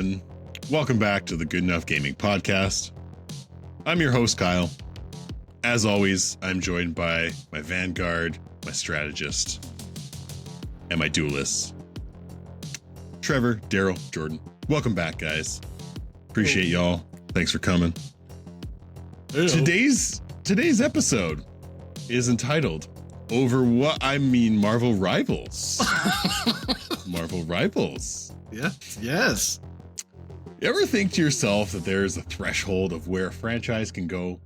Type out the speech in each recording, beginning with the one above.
everyone. Welcome back to the Good Enough Gaming Podcast. I'm your host, Kyle. As always, I'm joined by my vanguard, my strategist, and my duelist, Trevor, Daryl, Jordan. Welcome back, guys. Appreciate y'all. Thanks for coming. Hello. Today's episode is entitled Marvel Rivals. Marvel Rivals. Yes. You ever think to yourself that there's a threshold of where a franchise can go,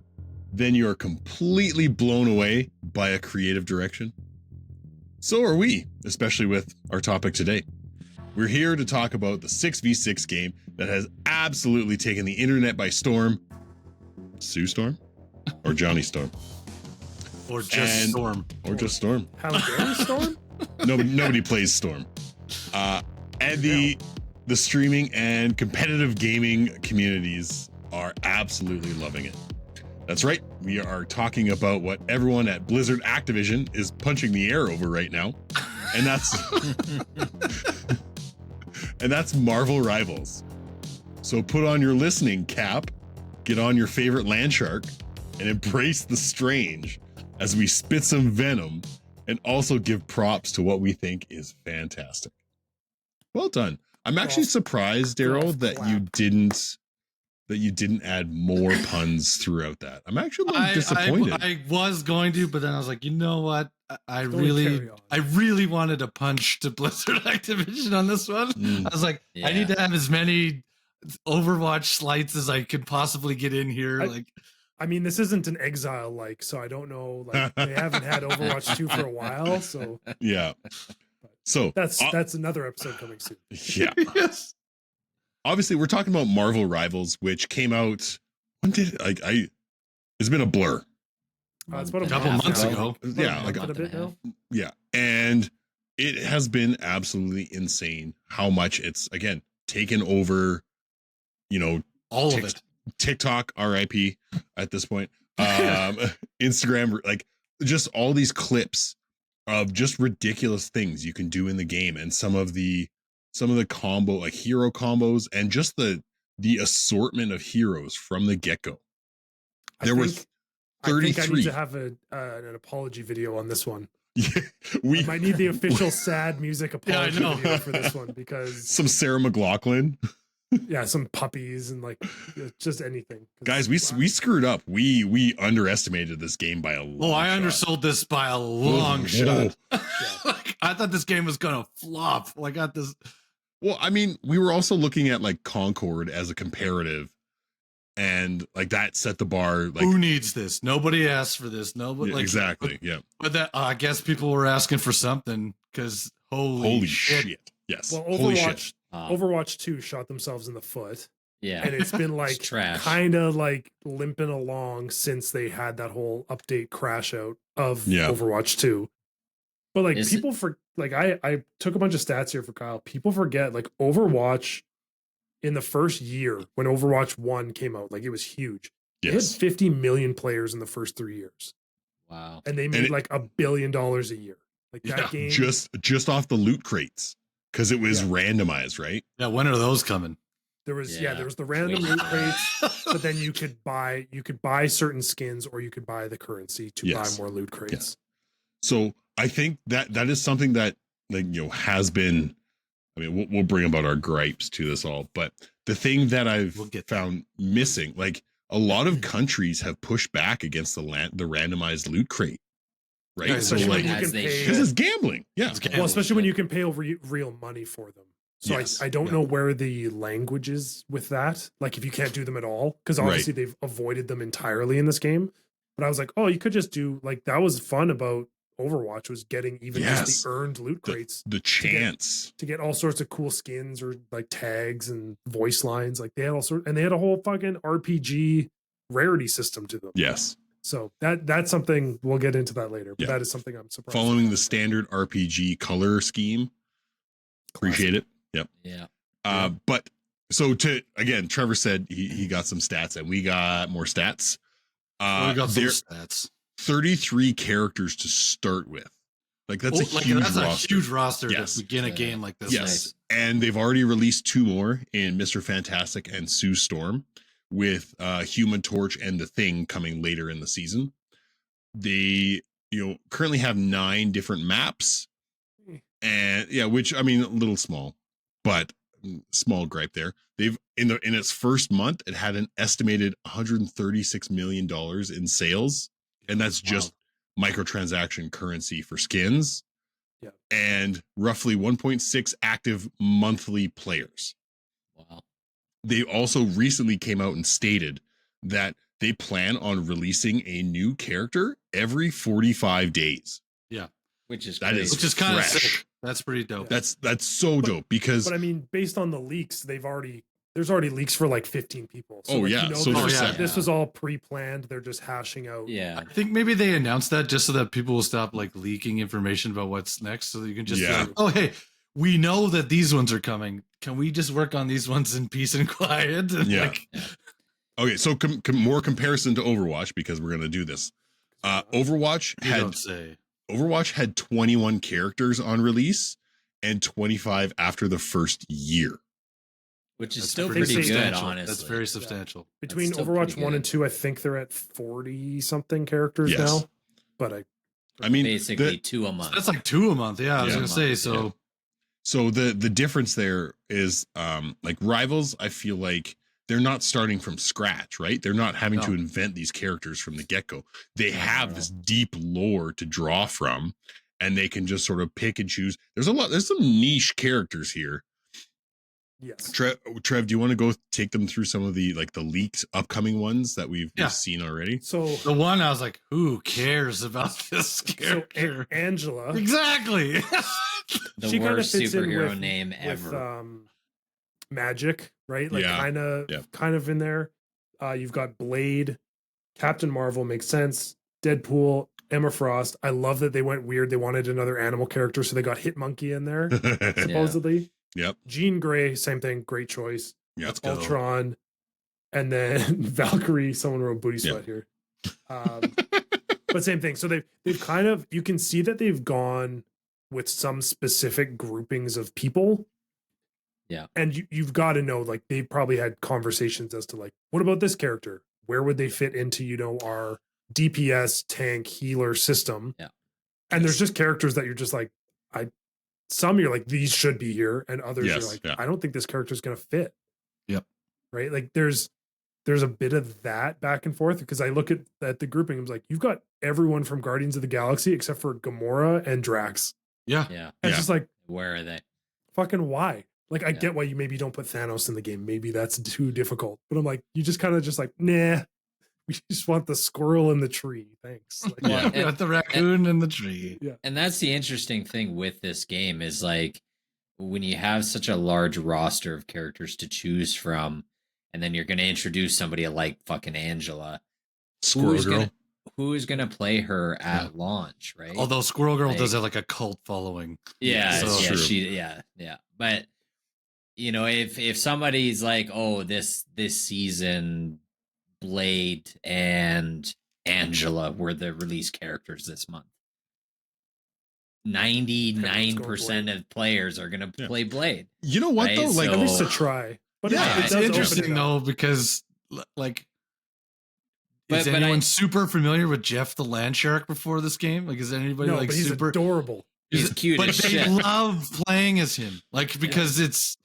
then you're completely blown away by a creative direction? So are we, especially with our topic today. We're here to talk about the 6v6 game that has absolutely taken the internet by storm. Sue Storm? Or Johnny Storm? Or just Storm. Or just Storm. How dare Storm? Nobody plays Storm. And the streaming and competitive gaming communities are absolutely loving it. That's right. We are talking about what everyone at Blizzard Activision is punching the air over right now. And that's Marvel Rivals. So put on your listening cap, get on your favorite land shark, and embrace the strange as we spit some venom and also give props to what we think is fantastic. Well done. I'm actually surprised, Daryl, that you didn't add more puns throughout that. I'm actually disappointed. I was going to, but then I was like, you know what? I really wanted to punch to Blizzard Activision on this one. I was like, I need to have as many Overwatch slights as I could possibly get in here. I mean, this isn't an Exile so I don't know. They haven't had Overwatch 2 for a while, so yeah. So that's another episode coming soon. Yeah. Yes. Obviously, we're talking about Marvel Rivals, which came out. When did it's been a blur. It's about a couple months ago. Yeah, a bit now. Yeah, and it has been absolutely insane how much it's again taken over. All of it. TikTok, RIP at this point. Instagram, just all these clips of just ridiculous things you can do in the game, and some of the combo hero combos, and just the assortment of heroes from the get-go. There were 33. I think I need to have an apology video on this one. Yeah, I might need the official sad music apology video for this one, because some Sarah McLachlan. Yeah, some puppies and just anything. Guys, we screwed up. We underestimated this game by a long shot. I undersold this by a long shot. I thought this game was gonna flop. I got this. Well, I mean, we were also looking at Concord as a comparative, and that set the bar. Who needs this? Nobody asked for this. Nobody. Exactly. Yeah. But that I guess people were asking for something, because holy shit. Yes. Well, Overwatch 2 shot themselves in the foot. Yeah. And it's been kind of limping along since they had that whole update crash out of Overwatch 2. But people I took a bunch of stats here for Kyle. People forget Overwatch in the first year when Overwatch 1 came out, it was huge. Yes. It had 50 million players in the first 3 years. Wow. And they made $1 billion a year. That game just off the loot crates. Because it was randomized, right? Yeah, when are those coming? There was the random loot crates, but then you could buy certain skins, or you could buy the currency to buy more loot crates. Yes. So I think that is something that has been. I mean, we'll bring about our gripes to this all, but the thing that I've found missing, a lot of countries have pushed back against the randomized loot crate. Right, yeah, so because it's gambling. Yeah, it's gambling. Well, especially when you can pay real money for them. So I don't know where the language is with that. If you can't do them at all, because obviously they've avoided them entirely in this game. But I was you could just do that was fun about Overwatch, was getting even just the earned loot crates, the chance to get all sorts of cool skins or tags and voice lines. They had all sorts, and they had a whole fucking RPG rarity system to them. Yes. So that's something we'll get into that later. But that is something I'm surprised. Following the standard RPG color scheme. Appreciate it. Yep. Yeah. But Trevor said he got some stats, and we got more stats. We got some stats. 33 characters to start with. Like that's a huge roster. To begin a game like this. Yes, and they've already released 2 more in Mr. Fantastic and Sue Storm, with Human Torch and the Thing coming later in the season. They currently have 9 different maps, and which I mean a little small, but small gripe there. They've in its first month, it had an estimated $136 million in sales, and that's just microtransaction currency for skins. Yeah, and roughly 1.6 active monthly players. Wow. They also recently came out and stated that they plan on releasing a new character every 45 days. Yeah, which is kind of sick. That's pretty dope. Yeah. That's so dope because. But I mean, based on the leaks, there's already leaks for like 15 people. So this was all pre-planned. They're just hashing out. Yeah, I think maybe they announced that just so that people will stop like leaking information about what's next, so that you can just say, oh hey, we know that these ones are coming. Can we just work on these ones in peace and quiet? And Okay, so more comparison to Overwatch, because we're gonna do this. Overwatch had 21 characters on release and 25 after the first year. Which is still pretty good, honestly. That's very substantial. Yeah. Between Overwatch 1 and 2, I think they're at 40 something characters now. But I mean, basically 2 a month. That's like 2 a month. Yeah, I was gonna say so. Yeah. So the difference there is like Rivals, I feel like they're not starting from scratch, right? They're not having to invent these characters from the get-go. They have this deep lore to draw from, and they can just sort of pick and choose. There's some niche characters here. Yes. Trev, do you want to go take them through some of the leaked upcoming ones that we've seen already? So the one I was like, who cares about this character? So Angela. Exactly. The worst superhero name ever. With, Magic, right? Like kind of in there. You've got Blade, Captain Marvel makes sense. Deadpool, Emma Frost. I love that they went weird. They wanted another animal character, so they got Hitmonkey in there, supposedly. Yep. Jean Grey, same thing. Great choice. Yep. Ultron. And then Valkyrie, someone wrote booty sweat here. But same thing. So they've kind of, you can see that they've gone with some specific groupings of people. Yeah. And you've got to know, like, they probably had conversations as to, like, what about this character? Where would they fit into, our DPS tank healer system? Yeah. And there's just characters that you're just like, some you're like, these should be here, and others you're like, I don't think this character is going to fit. Yep. Right? Like there's a bit of that back and forth, because I look at the grouping, I'm like, you've got everyone from Guardians of the Galaxy except for Gamora and Drax. Yeah. Yeah. And it's just like, where are they? Fucking why? Like, I get why you maybe don't put Thanos in the game. Maybe that's too difficult. But I'm like, you just kind of just like, nah. We just want the squirrel in the tree. Thanks. Like, we want the raccoon in the tree. Yeah. And that's the interesting thing with this game is, like, when you have such a large roster of characters to choose from, and then you're going to introduce somebody like fucking Angela. Squirrel Girl. Who is going to play her at launch, right? Although Squirrel Girl does have like a cult following. Yeah. So Yeah. But, if somebody's like, oh, this season, Blade and Angela were the release characters this month, 99% of players are going to play Blade. You know what, though? Like, at least to try. But it's interesting, though, because, like, is anyone super familiar with Jeff the Land Shark before this game? Like, is anybody but he's super adorable? He's cute as shit. But they love playing as him, like, because it's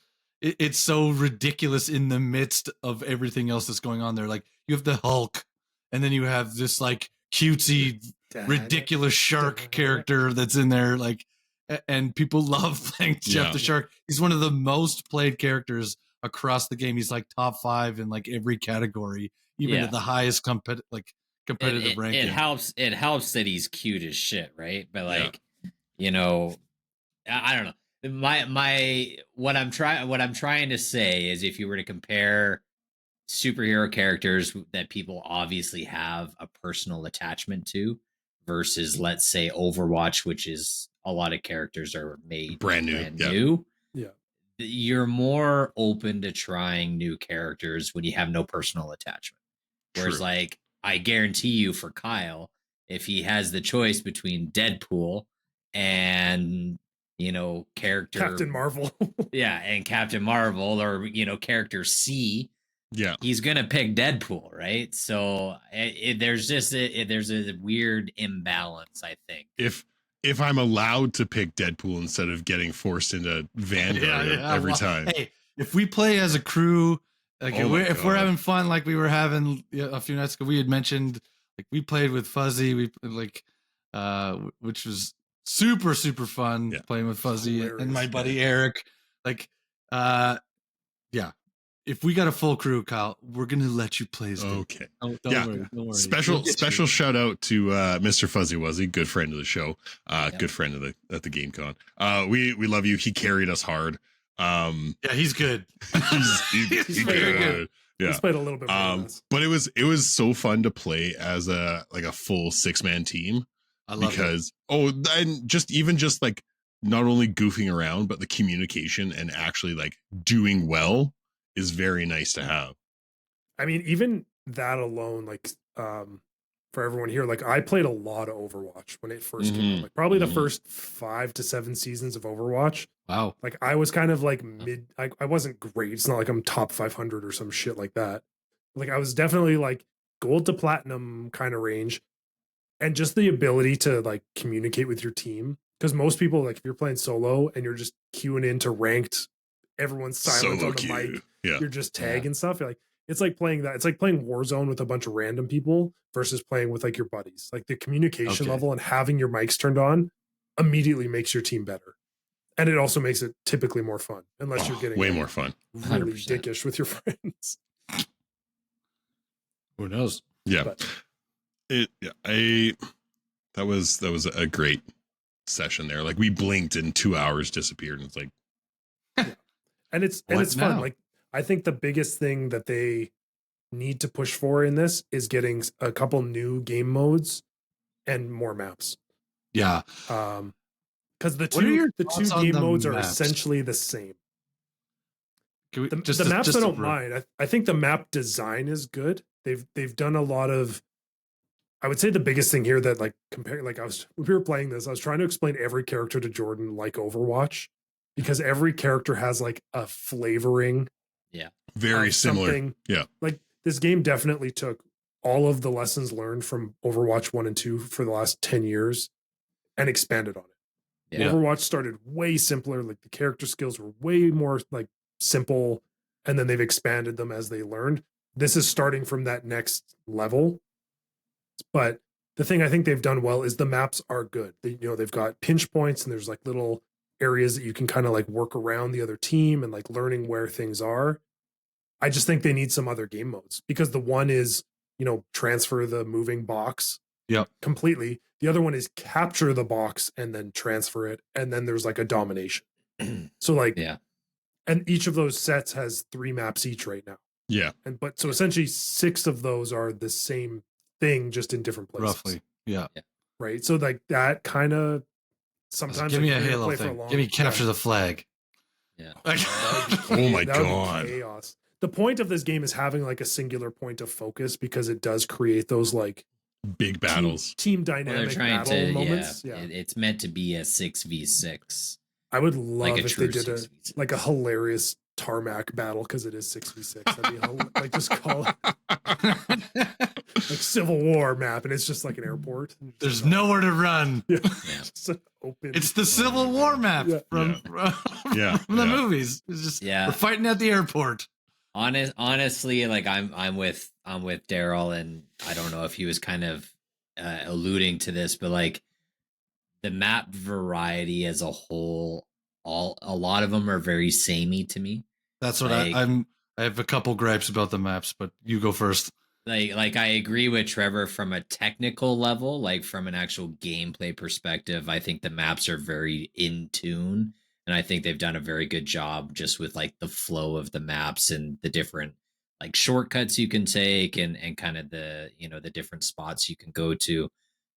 so ridiculous in the midst of everything else that's going on there. Like, you have the Hulk, and then you have this like cutesy, ridiculous shark character that's in there. Like, and people love playing Jeff the Shark. He's one of the most played characters across the game. He's like top 5 in like every category, even at the highest competitive ranking. It helps that he's cute as shit, right? But like, I don't know. What I'm trying to say is, if you were to compare superhero characters that people obviously have a personal attachment to versus, let's say, Overwatch, which is a lot of characters are made brand new. Yeah. You're more open to trying new characters when you have no personal attachment. Whereas, like, I guarantee you, for Kyle, if he has the choice between Deadpool and character Captain Marvel. and Captain Marvel, or character C, he's gonna pick Deadpool, right? So there's a weird imbalance, I think. If I'm allowed to pick Deadpool instead of getting forced into Vanguard every time. Hey, if we play as a crew, like if we're having fun, like we were having a few nights ago, we had mentioned like we played with Fuzzy, which was super fun playing with Fuzzy and my buddy Eric. Like, if we got a full crew, Kyle, we're gonna let you play as okay. Don't worry. Special shout out to Mr. Fuzzy Wuzzy, good friend of the show, good friend of at the GameCon. We love you. He carried us hard. He's good. he's very good. Yeah, he's played a little bit more than us. But it was so fun to play as a full 6-man team. I love because and just like not only goofing around, but the communication and actually like doing well is very nice to have. I mean, even that alone, like for everyone here, like I played a lot of Overwatch when it first came out, like probably the first 5 to 7 seasons of Overwatch. Wow. Like I was kind of like I wasn't great. It's not like I'm top 500 or some shit like that. Like I was definitely like gold to platinum kind of range. And just the ability to like communicate with your team. Because most people, like if you're playing solo and you're just queuing into ranked, everyone's silent on the mic. Yeah. You're just tagging stuff. You're like, it's like playing that. It's like playing Warzone with a bunch of random people versus playing with like your buddies. Like the communication level and having your mics turned on immediately makes your team better. And it also makes it typically more fun, unless you're getting way more fun. Really 100%. Dickish with your friends. Who knows? Yeah. But, that was a great session there. Like we blinked and 2 hours disappeared, and it's like, and it's fun. Like I think the biggest thing that they need to push for in this is getting a couple new game modes and more maps. Yeah. Because the two game modes are essentially the same. The maps I don't mind. I think the map design is good. They've done a lot of. I would say the biggest thing here that like comparing, like when we were playing this, I was trying to explain every character to Jordan like Overwatch, because every character has like a flavoring. Yeah. Very similar. Yeah. Like this game definitely took all of the lessons learned from Overwatch 1 and 2 for the last 10 years and expanded on it. Yeah. Overwatch started way simpler. Like the character skills were way more like simple, and then they've expanded them as they learned. This is starting from that next level. But the thing I think they've done well is the maps are good. They've got pinch points, and there's like little areas that you can kind of like work around the other team and like learning where things are. I just think they need some other game modes, because the one is, transfer the moving box completely. The other one is capture the box and then transfer it. And then there's like a domination. So like, and each of those sets has 3 maps each right now. Yeah. So essentially 6 of those are the same thing, just in different places. Roughly. Yeah. Right. So like that kind of sometimes give me a Halo thing. Give me capture the flag. Yeah. Oh my God. Chaos. The point of this game is having like a singular point of focus, because it does create those like big battles, team dynamic battle moments. Yeah. It's meant to be a 6v6. I would love if they did a hilarious tarmac battle, because it is 6v6. That'd be like just call it like Civil War map, and it's just like an airport. There's nowhere to run. Yeah. Open. It's the Civil War map from the movies. It's just we're fighting at the airport. Honestly, like I'm with Daryl, and I don't know if he was kind of alluding to this, but like the map variety as a whole, a lot of them are very samey to me. That's what I have a couple gripes about the maps, but you go first. Like I agree with Trevor from a technical level, like from an actual gameplay perspective. I think the maps are very in tune, and I think they've done a very good job just with like the flow of the maps and the different like shortcuts you can take, and kind of the the different spots you can go to.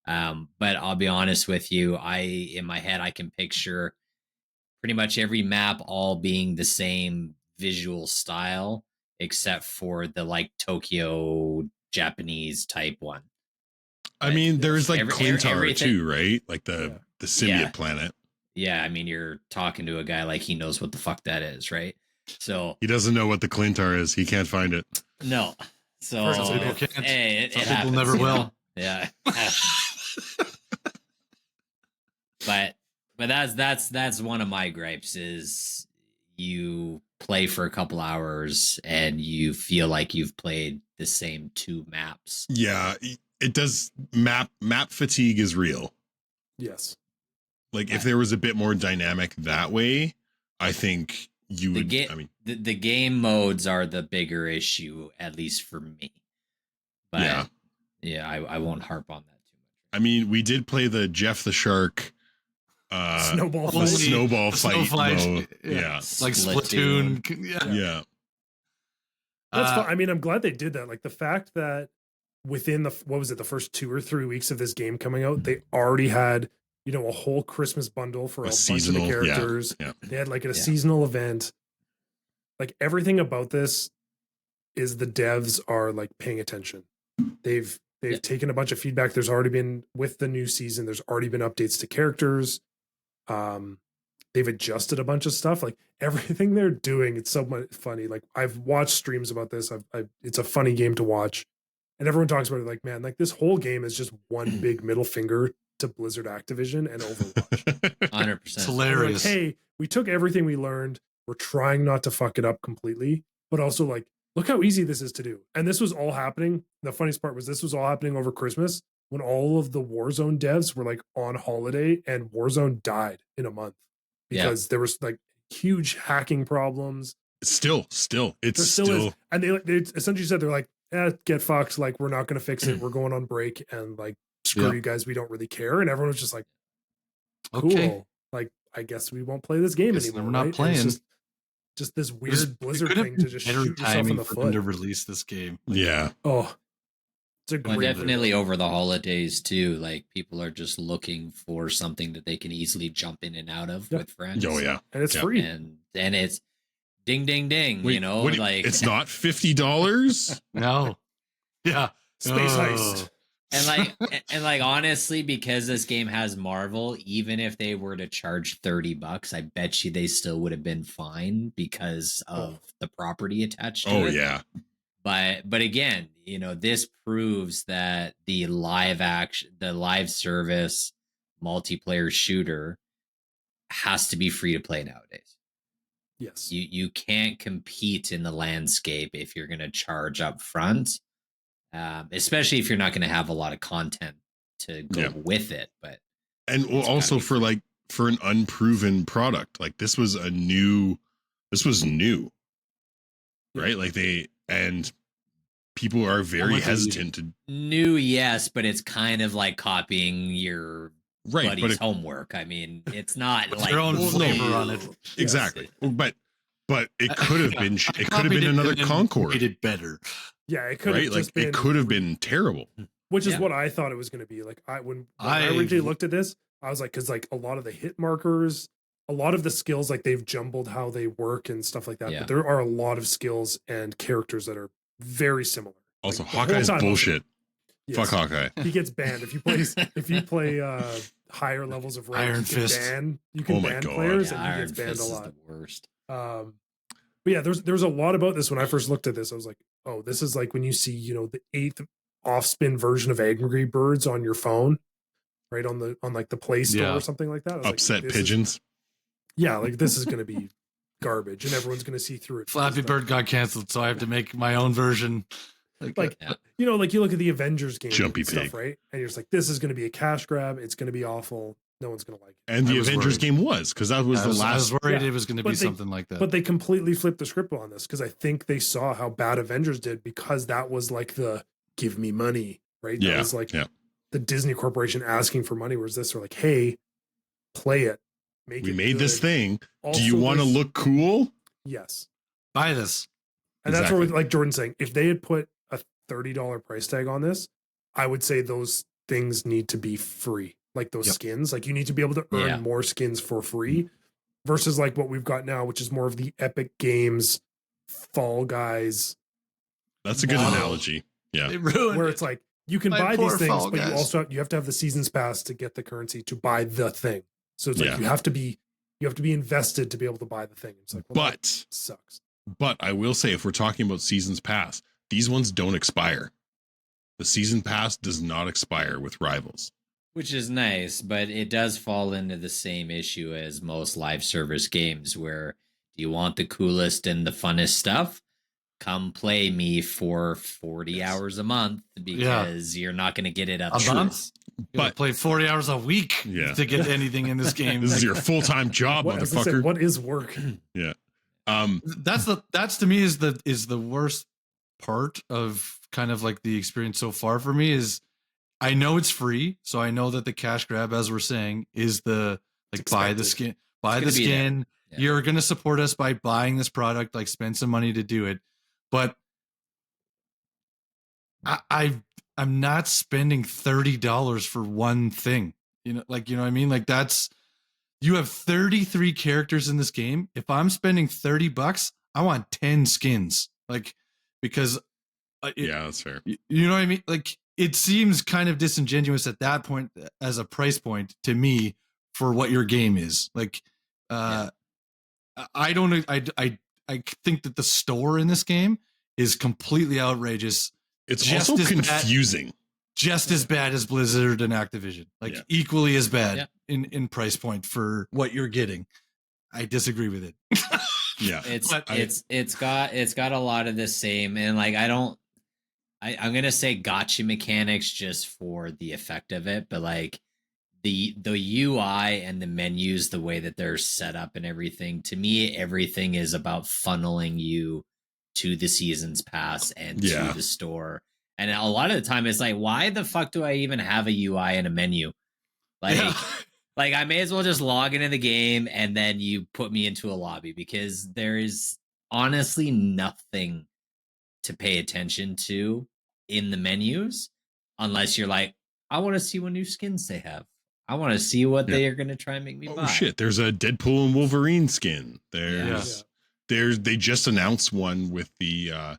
But I'll be honest with you, in my head I can picture pretty much every map all being the same visual style, except for the like Tokyo Japanese type one. I mean, there's like Clintar everything, too, right? Like the symbiote planet. Yeah, I mean, you're talking to a guy like he knows what the fuck that is, right? So he doesn't know what the Clintar is. He can't find it. No. So some people can't. Hey, some people never will. Yeah. but that's one of my gripes is you play for a couple hours and you feel like you've played the same 2 maps. Yeah, it does. Map fatigue is real. Yes. Like if there was a bit more dynamic that way, I think you would. I mean, the game modes are the bigger issue, at least for me. But yeah, I won't harp on that too much. I mean, we did play the Jeff the Shark snowball fight mode. Yeah. Like Splatoon. Yeah. That's fun. I mean, I'm glad they did that. Like the fact that within the first 2 or 3 weeks of this game coming out, they already had, a whole Christmas bundle for a bunch of the characters. Yeah. They had like a seasonal event. Like everything about this is the devs are like paying attention. They've taken a bunch of feedback. There's already been, with the new season, there's already been updates to characters. They've adjusted a bunch of stuff. Like everything they're doing, it's so much funny. Like I've watched streams about this. It's a funny game to watch, and everyone talks about it. Like, man, like this whole game is just one big middle finger to Blizzard, Activision, and Overwatch. 100%. It's hilarious. Like, hey, we took everything we learned. We're trying not to fuck it up completely, but also like, look how easy this is to do. And this was all happening. The funniest part was this was all happening over Christmas when all of the Warzone devs were like on holiday, and Warzone died in a month because there was like huge hacking problems. Still, it's still. Is. And they essentially said, they're like, get fucked. Like, we're not going to fix it. We're going on break, and like, screw you guys. We don't really care. And everyone was just like, cool. Okay. Like, I guess we won't play this game anymore. We're not playing. Just this weird Blizzard thing to just shoot yourself in the foot. To release this game. Yeah. Oh, it's a great definitely over the holidays too. Like people are just looking for something that they can easily jump in and out of with friends. Oh yeah, and it's free. And it's ding ding ding. Wait, like it's not $50. No. Yeah. Space heist. And like honestly, because this game has Marvel, even if they were to charge $30, I bet you they still would have been fine because of the property attached to it. Oh yeah. But again, this proves that the live service multiplayer shooter has to be free to play nowadays. Yes. You can't compete in the landscape if you're going to charge up front. Especially if you're not going to have a lot of content to go with it, and also for an unproven product, like this was new, right? Like people are very hesitant to new. Yes. But it's kind of like copying your buddy's homework. I mean, it's not like their own flavor on it. Exactly. But it could have been, another Concord. It did better. Yeah, it could have been, it could have been terrible. Which is what I thought it was going to be. Like when I originally looked at this, I was like, because like a lot of the hit markers, a lot of the skills, like they've jumbled how they work and stuff like that. Yeah. But there are a lot of skills and characters that are very similar. Also, like, Hawkeye's bullshit. Yes. Fuck Hawkeye. He gets banned if you play higher levels of rank. Iron Fist. You can ban players, and he gets banned a lot. Is the worst. But yeah, there's a lot about this. When I first looked at this, I was like, oh, this is like when you see, the 8th off-spin version of Angry Birds on your phone, right on like the Play Store or something like that. Upset pigeons. Like this is going to be garbage, and everyone's going to see through it. Flappy Bird got canceled, so I have to make my own version. Like you look at the Avengers game, Jumpy stuff, Pig, right? And you're just like, this is going to be a cash grab. It's going to be awful. No one's going to like it. And the Avengers game was, because that was the last. I was worried it was going to be something like that. But they completely flipped the script on this, because I think they saw how bad Avengers did, because that was like the give me money, right? That was like the Disney Corporation asking for money. Whereas this, they're like, hey, play it. We made this thing. Also, do you want to look cool? Yes. Buy this. And that's where, like Jordan's saying, if they had put a $30 price tag on this, I would say those things need to be free. Like those skins, like you need to be able to earn more skins for free versus like what we've got now, which is more of the Epic Games Fall Guys. That's a good analogy. Yeah. Where it's like, you can My buy poor these things, Fall but Guys. you have to have the season's pass to get the currency to buy the thing. So it's like you have to be invested to be able to buy the thing. It's like, well, But that sucks. But I will say, if we're talking about seasons pass, these ones don't expire. The season pass does not expire with Rivals. Which is nice, but it does fall into the same issue as most live service games where do you want the coolest and the funnest stuff? Come play me for 40 hours a month because you're not going to get it up a month. But play 40 hours a week to get anything in this game. This is your full-time job, motherfucker. What is work? Yeah. That's to me is the worst part of kind of like the experience so far for me is I know it's free, so I know that the cash grab, as we're saying, is the like buy the skin. Yeah. You're gonna support us by buying this product, like spend some money to do it. But I'm not spending $30 for one thing. You know what I mean? Like you have 33 characters in this game. If I'm spending $30, I want 10 skins. Like because that's fair. You know what I mean? Like it seems kind of disingenuous at that point as a price point to me for what your game is. Like I think that the store in this game is completely outrageous. It's also confusing. Just as bad as Blizzard and Activision. Like equally as bad in price point for what you're getting. I disagree with it. It's got a lot of the same, and like I'm gonna say gotcha mechanics just for the effect of it, but like the UI and the menus, the way that they're set up and everything, to me, everything is about funneling you to the season's pass and to the store. And a lot of the time it's like, why the fuck do I even have a UI and a menu? Like, like I may as well just log into the game and then you put me into a lobby, because there is honestly nothing to pay attention to in the menus unless you're like, I want to see what new skins they have. I want to see what they are going to try and make me buy. Oh shit, there's a Deadpool and Wolverine skin. They just announced one with the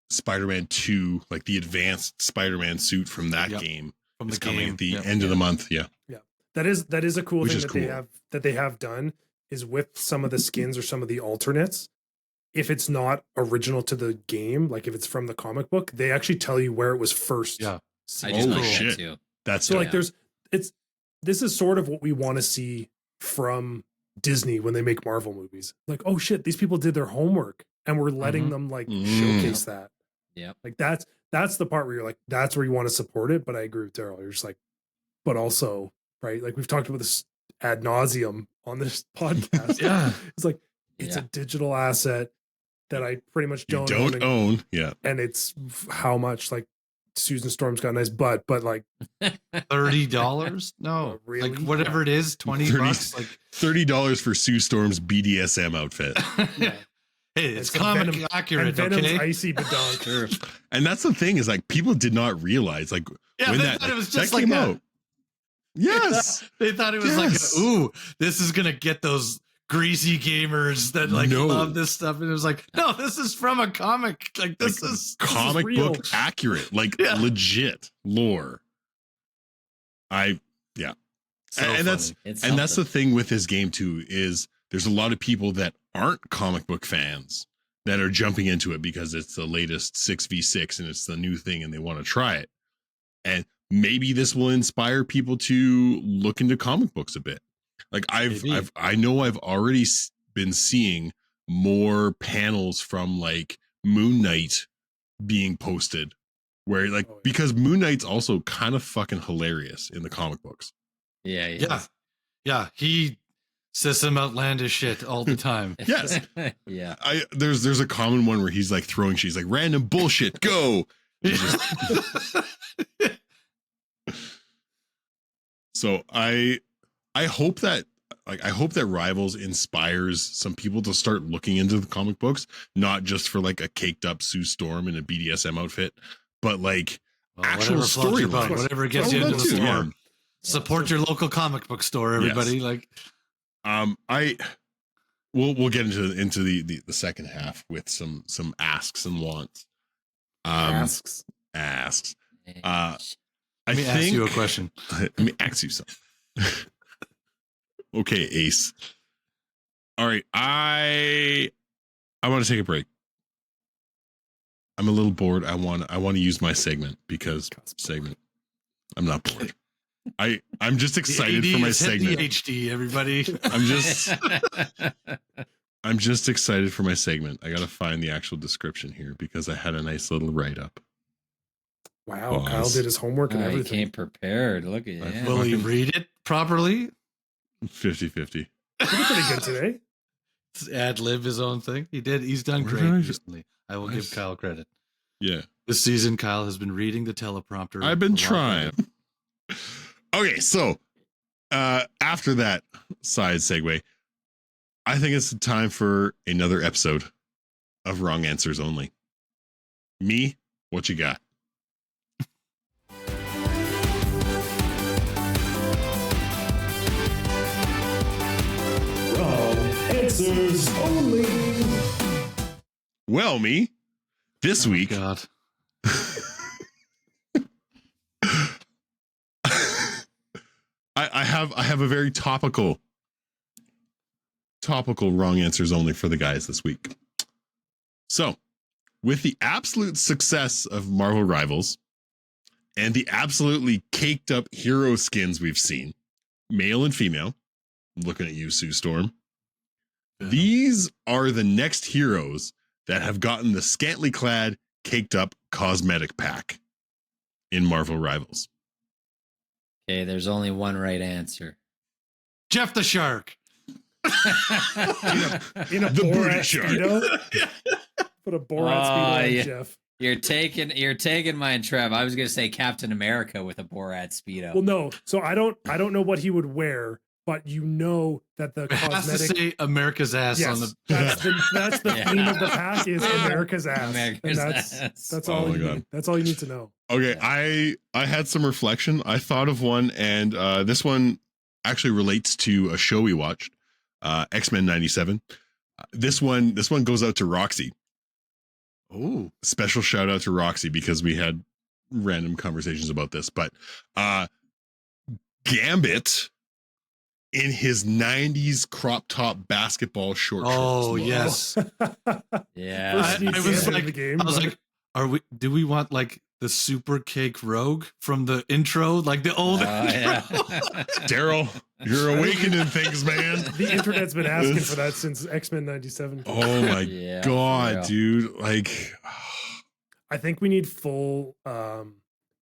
Spider-Man 2, like the advanced Spider-Man suit from that game. From the coming at the end of the month. Yeah. That is a cool thing that they have done is with some of the skins or some of the alternates. If it's not original to the game, like if it's from the comic book, they actually tell you where it was first. Yeah. Holy shit. Too. That's so like this is sort of what we want to see from Disney when they make Marvel movies. Like, oh shit, these people did their homework and we're letting them like showcase that. Yeah. Like that's the part where you're like, that's where you want to support it. But I agree with Daryl. You're just like, but also, right? Like we've talked about this ad nauseum on this podcast. It's like, it's a digital asset that I pretty much don't own. Yeah. And it's how much, like, Susan Storm's got a nice butt, but like $30? No, really? Like whatever it is, $20, like $30 for Sue Storm's BDSM outfit. Hey, it's comic accurate. Venom's okay, icy badonk. And that's the thing is like people did not realize like when that came out. Yes, they thought it was like, ooh, this is gonna get those greasy gamers that like love this stuff, and it was like, no, this is from a comic. Like this is comic book accurate, like legit lore. And that's the thing with this game too, is there's a lot of people that aren't comic book fans that are jumping into it because it's the latest 6v6 and it's the new thing and they want to try it. And maybe this will inspire people to look into comic books a bit. Like I know I've already been seeing more panels from like Moon Knight being posted where like, because Moon Knight's also kind of fucking hilarious in the comic books. Yeah. He says some outlandish shit all the time. Yes. Yeah. There's a common one where he's like throwing shit. He's like, random bullshit, go. So I hope that Rivals inspires some people to start looking into the comic books, not just for like a caked up Sue Storm in a BDSM outfit, but like actual storylines. Whatever gets you into the store. Yeah. Support your local comic book store, everybody. Yes. Like, we'll get into the second half with some asks and wants. Asks asks. Let me ask you a question. Let me ask you something. Okay, Ace. All right, I want to take a break. I'm a little bored. I want to use my segment because segment. I'm not bored. I'm just excited for my segment. The HD, everybody. I'm just excited for my segment. I got to find the actual description here because I had a nice little write up. Wow, Kyle did his homework and everything. He came prepared. Look at him. Will he read it properly? 50-50. He did pretty good today. Ad lib his own thing. He did. He's done great recently. I will give Kyle credit. Yeah. This season, Kyle has been reading the teleprompter. I've been trying. Okay, so after that side segue, I think it's time for another episode of Wrong Answers Only. Me, what you got? Wrong Answers Only. Well, me, this week. God. I have a very topical wrong answers only for the guys this week. So, with the absolute success of Marvel Rivals and the absolutely caked up hero skins we've seen, male and female, I'm looking at you, Sue Storm. Venom. These are the next heroes that have gotten the scantily clad, caked up cosmetic pack in Marvel Rivals. Okay, there's only one right answer. Jeff the Shark. In a The Borat booty shark. Speedo. Put a Borat Speedo on yeah. Jeff. You're taking mine, Trev. I was gonna say Captain America with a Borat Speedo. Well, no. So I don't know what he would wear, but you know that the It has to cosmetic. say America's ass on the. That's the Yeah. theme of the pack is America's ass. America's and ass. that's Oh all my you God. need. That's all you need to know. Okay, Yeah. I had some reflection. I thought of one, and this one actually relates to a show we watched, X-Men 97. This one goes out to Roxy. Oh, Special shout out to Roxy because we had random conversations about this. But Gambit in his 90s crop top basketball short oh shorts. yes. Yeah. First you I was see it in like, the game, I was but- like, do we want like the Super Cake Rogue from the intro, like the old intro? Yeah. Daryl, you're awakening things, man. the internet's been asking for that since X-Men 97. Oh my Yeah, for God, real. dude. Like, I think we need full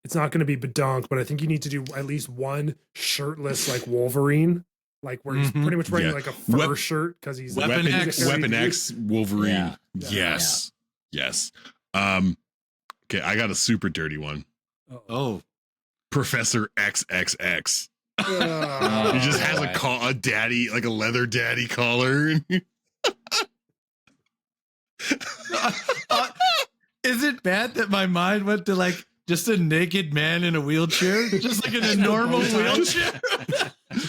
it's not going to be badonk, but I think you need to do at least one shirtless like Wolverine, like where he's Mhm. pretty much wearing Yeah. like a fur shirt because he's Weapon he's a X. hairy Weapon dude. X Wolverine. Yeah. Yes. Yes. Okay, I got a super dirty one. Oh, Professor XXX. Ah. He just has boy. a daddy, like a leather daddy collar. is it bad that my mind went to like just a naked man in a wheelchair, just like in a normal wheelchair?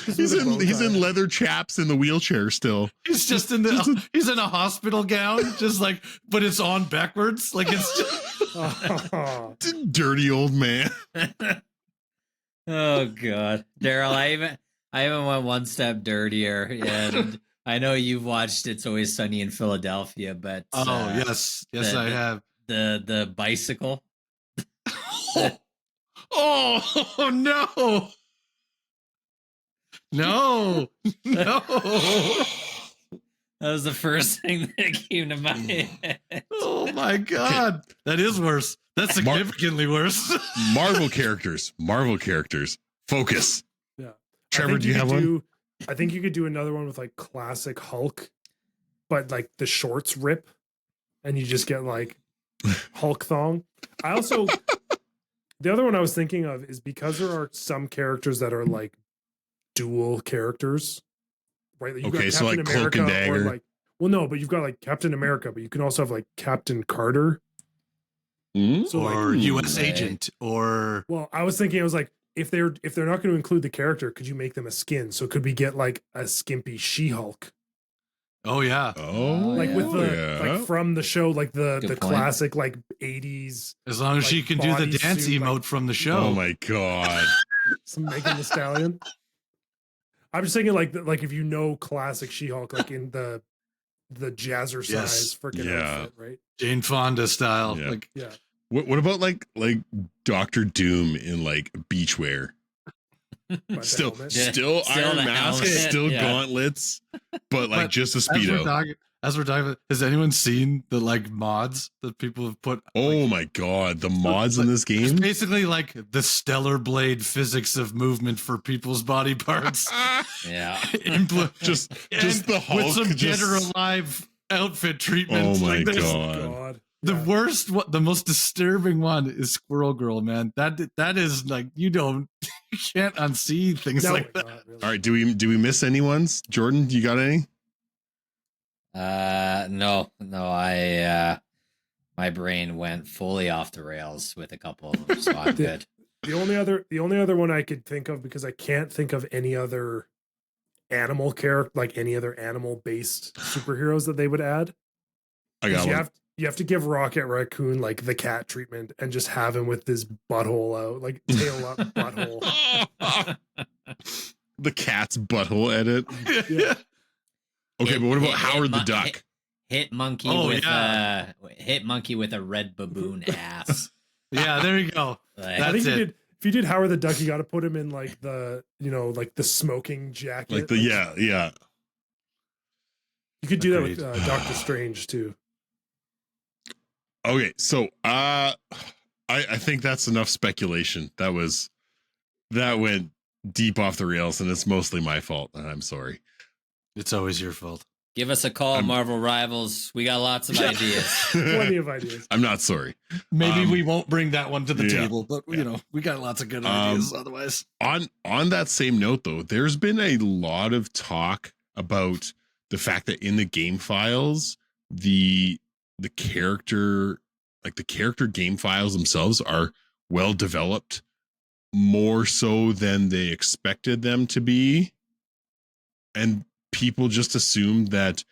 He's in leather chaps in the wheelchair still. He's just he's in a hospital gown, just like, but it's on backwards, like it's just. Dirty old man. Oh God, Daryl, I even went one step dirtier, and I know you've watched It's Always Sunny in Philadelphia, but Yes, I have. the bicycle. Oh no, no. That was the first thing that came to my head. Oh my God, that is worse. That's significantly worse. Marvel characters. Focus. Yeah. Trevor, do you have one? I think you could do another one with like classic Hulk, but like the shorts rip and you just get like Hulk thong. I also, the other one I was thinking of is because there are some characters that are like dual characters, right? Like, you've got Okay, so like Captain Cloak and America or Dagger. like, well, no, but you've got like Captain America, but you can also have like Captain Carter. So or like, U.S. right. agent, or well, I was like, if they're not going to include the character, could you make them a skin? So could we get like a skimpy She-Hulk? Oh yeah. Like with the like from the show, like the classic like 80s. As long as like, she can do the dance suit, emote like, from the show. Oh my god. Some Megan Thee Stallion. I'm just thinking like if you know classic She-Hulk, like in the jazzercise freaking outfit, right? Jane Fonda style. Yeah. Like what about like Dr. Doom in like beachwear? Still iron mask, still gauntlets, but like just a Speedo. As we're talking about, has anyone seen the like mods that people have put? Oh my god, the mods in this game! It's basically like the stellar blade physics of movement for people's body parts. Yeah, just the Hulk with some Dead or Alive outfit treatment. Oh my like god. The worst, the most disturbing one is Squirrel Girl, man. That is like you can't unsee things like that. Really. All right, do we miss any ones? Jordan, you got any? No, I my brain went fully off the rails with a couple of them, so I'm good. The only other one I could think of, because I can't think of any other animal character, like any other animal based superheroes that they would add. I got one. You have to give Rocket Raccoon like the cat treatment and just have him with his butthole out, like tail up butthole. The cat's butthole edit. Yeah. Okay, but what about Howard the Duck? Hit monkey hit monkey with a red baboon ass. Yeah, there you go. Like, I think if you did Howard the Duck, you got to put him in like the like the smoking jacket. Like the yeah. You could do that with Doctor Strange too. Okay, so I think that's enough speculation. That went deep off the rails, and it's mostly my fault, and I'm sorry. It's always your fault. Give us a call, Marvel Rivals. We got lots of ideas. Plenty of ideas. I'm not sorry. Maybe we won't bring that one to the table, but you know, we got lots of good ideas otherwise. On that same note though, there's been a lot of talk about the fact that in the game files, the character game files themselves are well developed, more so than they expected them to be. And people just assumed that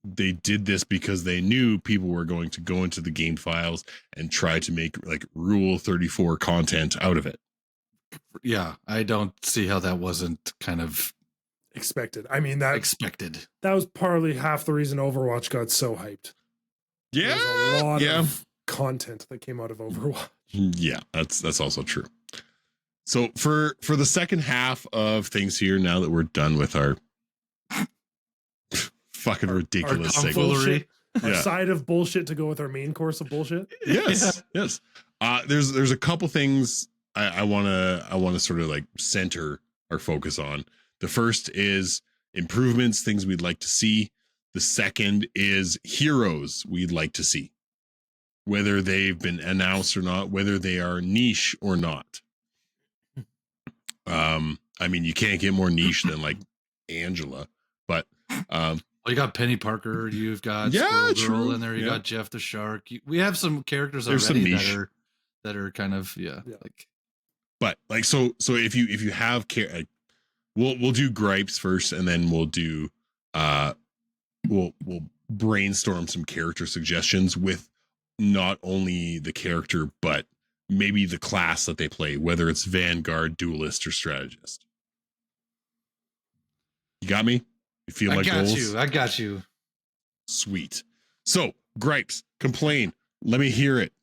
they did this because they knew people were going to go into the game files and try to make like Rule 34 content out of it. Yeah, I don't see how that wasn't kind of expected. I mean, that was partly half the reason Overwatch got so hyped. Yeah, there's a lot of content that came out of Overwatch. Yeah, that's also true. So for the second half of things here, now that we're done with our fucking ridiculous segment, our side of bullshit to go with our main course of bullshit. Yes. There's a couple things I want to sort of like center our focus on. The first is improvements, things we'd like to see. The second is heroes we'd like to see, whether they've been announced or not, whether they are niche or not. I mean, you can't get more niche than like Angela, but well, you got Penny Parker, you've got Squirrel Girl in there, you got Jeff the Shark. We have some characters already that are kind of like. But like so if you have we'll do gripes first, and then we'll do we'll brainstorm some character suggestions with not only the character but maybe the class that they play, whether it's Vanguard, Duelist, or Strategist. You got me? You feel my goals? I got you. Sweet. So, gripes, complain. Let me hear it.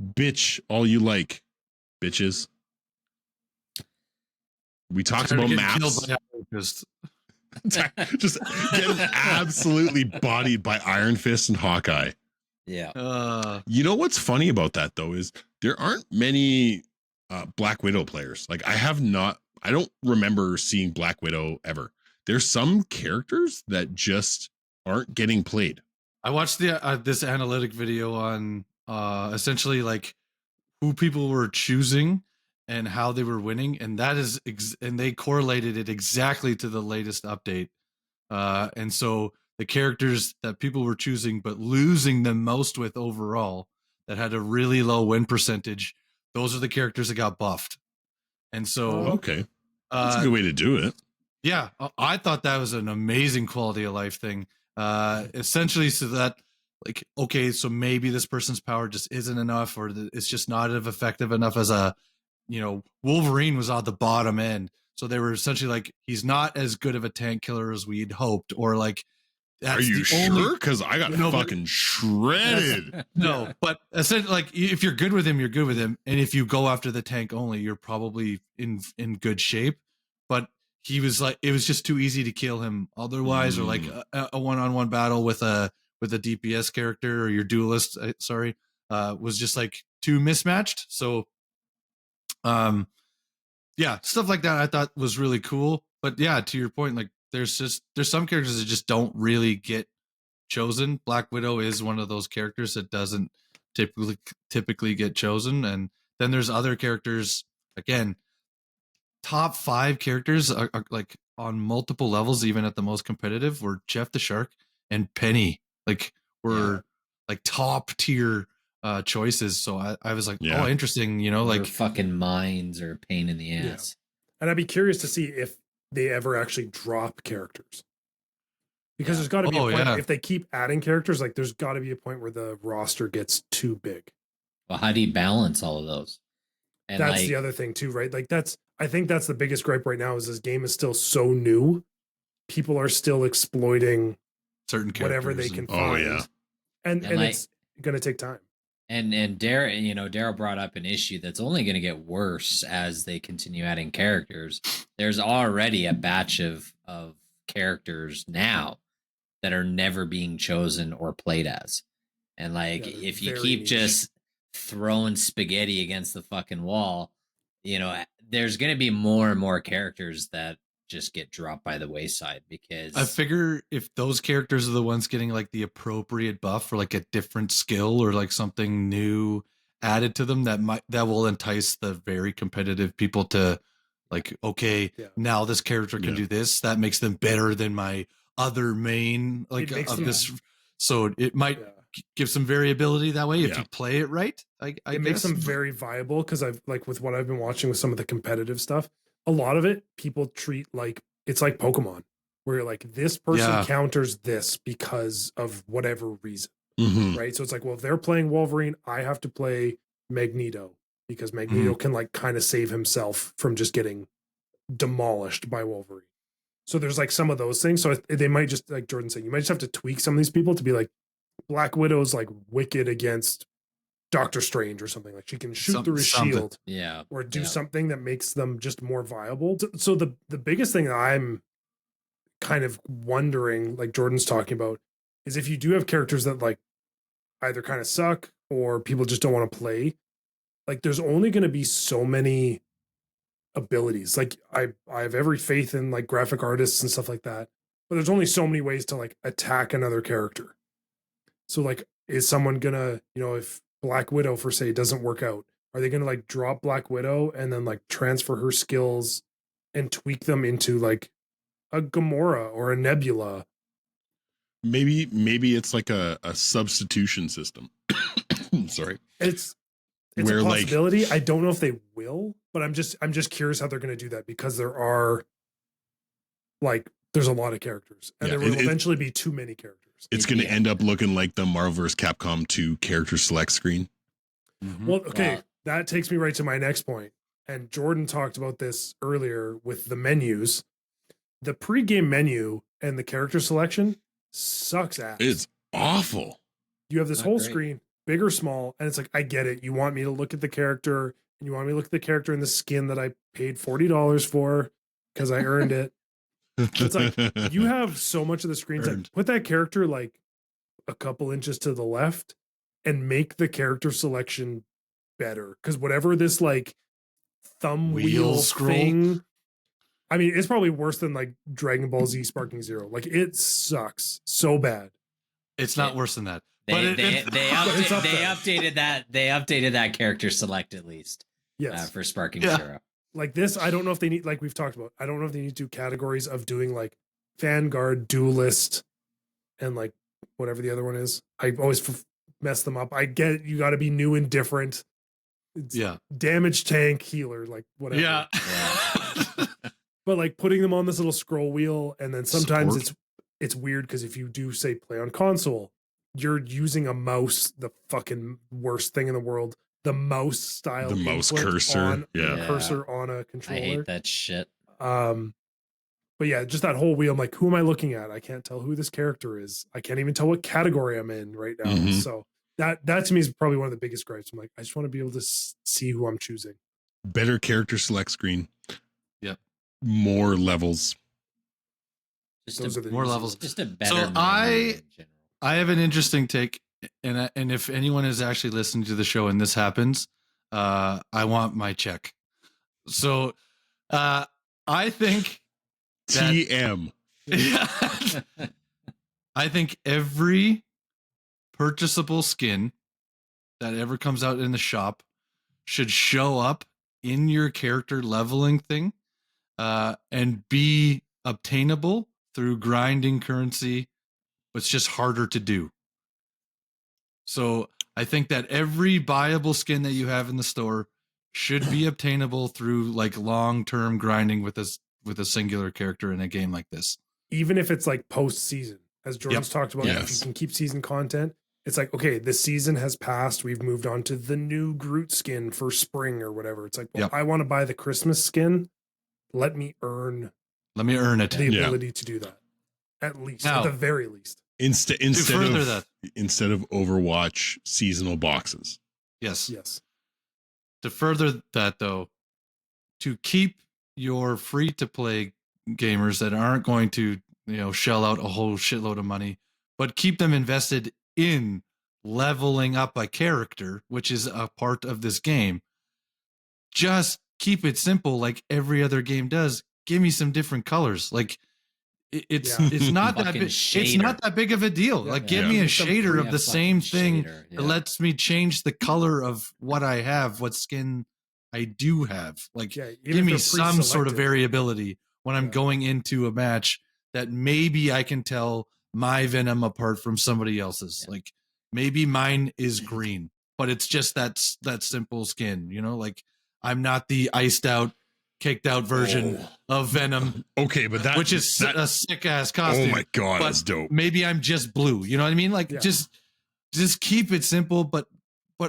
Bitch all you like, bitches. We talked about maps. Just getting absolutely bodied by Iron Fist and Hawkeye. Yeah. You know what's funny about that though is there aren't many Black Widow players. Like I don't remember seeing Black Widow ever. There's some characters that just aren't getting played. I watched this analytic video on essentially like who people were choosing and how they were winning, and that is and they correlated it exactly to the latest update. And so the characters that people were choosing but losing the most with overall, that had a really low win percentage, those are the characters that got buffed. And so okay, that's a good way to do it. Yeah, I thought that was an amazing quality of life thing. Essentially, so that like, okay, so maybe this person's power just isn't enough, or it's just not effective enough as a, Wolverine was on the bottom end. So they were essentially like, he's not as good of a tank killer as we'd hoped, or like, are you sure? Because I got fucking shredded. No, but essentially, like, if you're good with him, you're good with him, and if you go after the tank only, you're probably in good shape. But he was like, it was just too easy to kill him otherwise, or like a one-on-one battle with a DPS character or your duelist. Was just like too mismatched. So, yeah, stuff like that I thought was really cool. But yeah, to your point, like, there's some characters that just don't really get chosen. Black Widow is one of those characters that doesn't typically get chosen, and then there's other characters. Again, top 5 characters are like on multiple levels, even at the most competitive, were Jeff the Shark and Penny. Like, were like top tier choices. So I was like, oh, interesting. Like, fucking minds are a pain in the ass. And I'd be curious to see if they ever actually drop characters, because there's got to be a point if they keep adding characters, like there's got to be a point where the roster gets too big. Well, how do you balance all of those? And that's the other thing too, right? Like, I think that's the biggest gripe right now, is this game is still so new. People are still exploiting certain characters, whatever they can find. And it's going to take time. And Daryl brought up an issue that's only going to get worse as they continue adding characters. There's already a batch of characters now that are never being chosen or played as. And like, if you keep just throwing spaghetti against the fucking wall, there's going to be more and more characters that just get dropped by the wayside, because I figure if those characters are the ones getting like the appropriate buff or like a different skill or like something new added to them, that will entice the very competitive people to like, okay, now this character can do this. That makes them better than my other main this. So it might give some variability that way if you play it right. It makes them very viable, because I've like, with what I've been watching with some of the competitive stuff, a lot of it people treat like it's like Pokemon, where you're like, this person counters this because of whatever reason, right? So it's like, well, if they're playing Wolverine, I have to play Magneto, because Magneto can like kind of save himself from just getting demolished by Wolverine. So there's like some of those things. So they might just, like Jordan said, you might just have to tweak some of these people to be like, Black Widow's like wicked against Doctor Strange or something. Like, she can shoot through his shield, or do something that makes them just more viable. So the biggest thing that I'm kind of wondering, like Jordan's talking about, is if you do have characters that like either kind of suck or people just don't want to play, like there's only going to be so many abilities. Like, I have every faith in like graphic artists and stuff like that, but there's only so many ways to like attack another character. So like, is someone gonna, if Black Widow, for say, doesn't work out, are they gonna like drop Black Widow and then like transfer her skills and tweak them into like a Gamora or a Nebula? Maybe it's like a substitution system. Sorry. It's where, a possibility. Like, I don't know if they will, but I'm just curious how they're gonna do that, because there's a lot of characters, and there will eventually be too many characters. It's going to end up looking like the Marvel vs. Capcom 2 character select screen. Well, okay, that takes me right to my next point. And Jordan talked about this earlier with the menus. The pre-game menu and the character selection sucks ass. It's awful. You have this whole screen, big or small, and it's like, I get it. You want me to look at the character, and you want me to look at the character in the skin that I paid $40 for because I earned it. It's like, you have so much of the screen time. Put that character like a couple inches to the left and make the character selection better, because whatever this like thumb wheel thing, I mean, it's probably worse than like Dragon Ball Z Sparking Zero. Like, it sucks so bad. It's not worse than that. They updated that. They updated that character select at least. Yes, for Sparking Zero. Like this, I don't know if they need, like we've talked about, I don't know if they need to do categories of doing like Vanguard, Duelist, and like whatever the other one is. I always mess them up. I get it, you got to be new and different. It's damage tank, healer, like whatever. Yeah. but like putting them on this little scroll wheel, and then sometimes it's weird because if you do say play on console, you're using a mouse, the fucking worst thing in the world, the mouse style, the mouse cursor, cursor on a controller. I hate that shit. But yeah, just that whole wheel. I'm like, who am I looking at? I can't tell who this character is. I can't even tell what category I'm in right now. Mhm. So that to me is probably one of the biggest gripes. I'm like, I just want to be able to see who I'm choosing. Better character select screen. Yep. More levels. More levels. Just a better. So I have an interesting take, and if anyone is actually listening to the show and this happens, I want my check. So I think TM. I think every purchasable skin that ever comes out in the shop should show up in your character leveling thing, and be obtainable through grinding currency. It's just harder to do. So I think that every buyable skin that you have in the store should be obtainable through like long-term grinding with a singular character in a game like this. Even if it's like post-season, as Jordan's talked about, if you can keep season content, it's like, okay, the season has passed. We've moved on to the new Groot skin for spring or whatever. It's like, well, I want to buy the Christmas skin. Let me earn it. The ability to do that. At least, at the very least. Instead of Overwatch seasonal boxes. Yes. To further that, though, to keep your free-to-play gamers that aren't going to, shell out a whole shitload of money, but keep them invested in leveling up a character, which is a part of this game, just keep it simple like every other game does. Give me some different colors. Like, it's not that big. It's not that big of a deal. Like, give me a shader of the same thing that lets me change the color of what I have, what skin I do have. Like, give me some sort of variability when I'm going into a match that maybe I can tell my Venom apart from somebody else's. Like, maybe mine is green, but it's just that simple skin. Like, I'm not the iced out, caked out version of Venom. Okay, but which is a sick ass costume. Oh my god, that's dope. Maybe I'm just blue. You know what I mean? Like, just keep it simple, but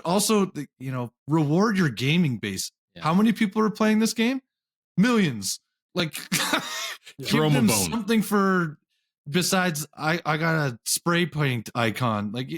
also, reward your gaming base. How many people are playing this game? Millions. Like, give them something for besides. I got a spray paint icon. Like,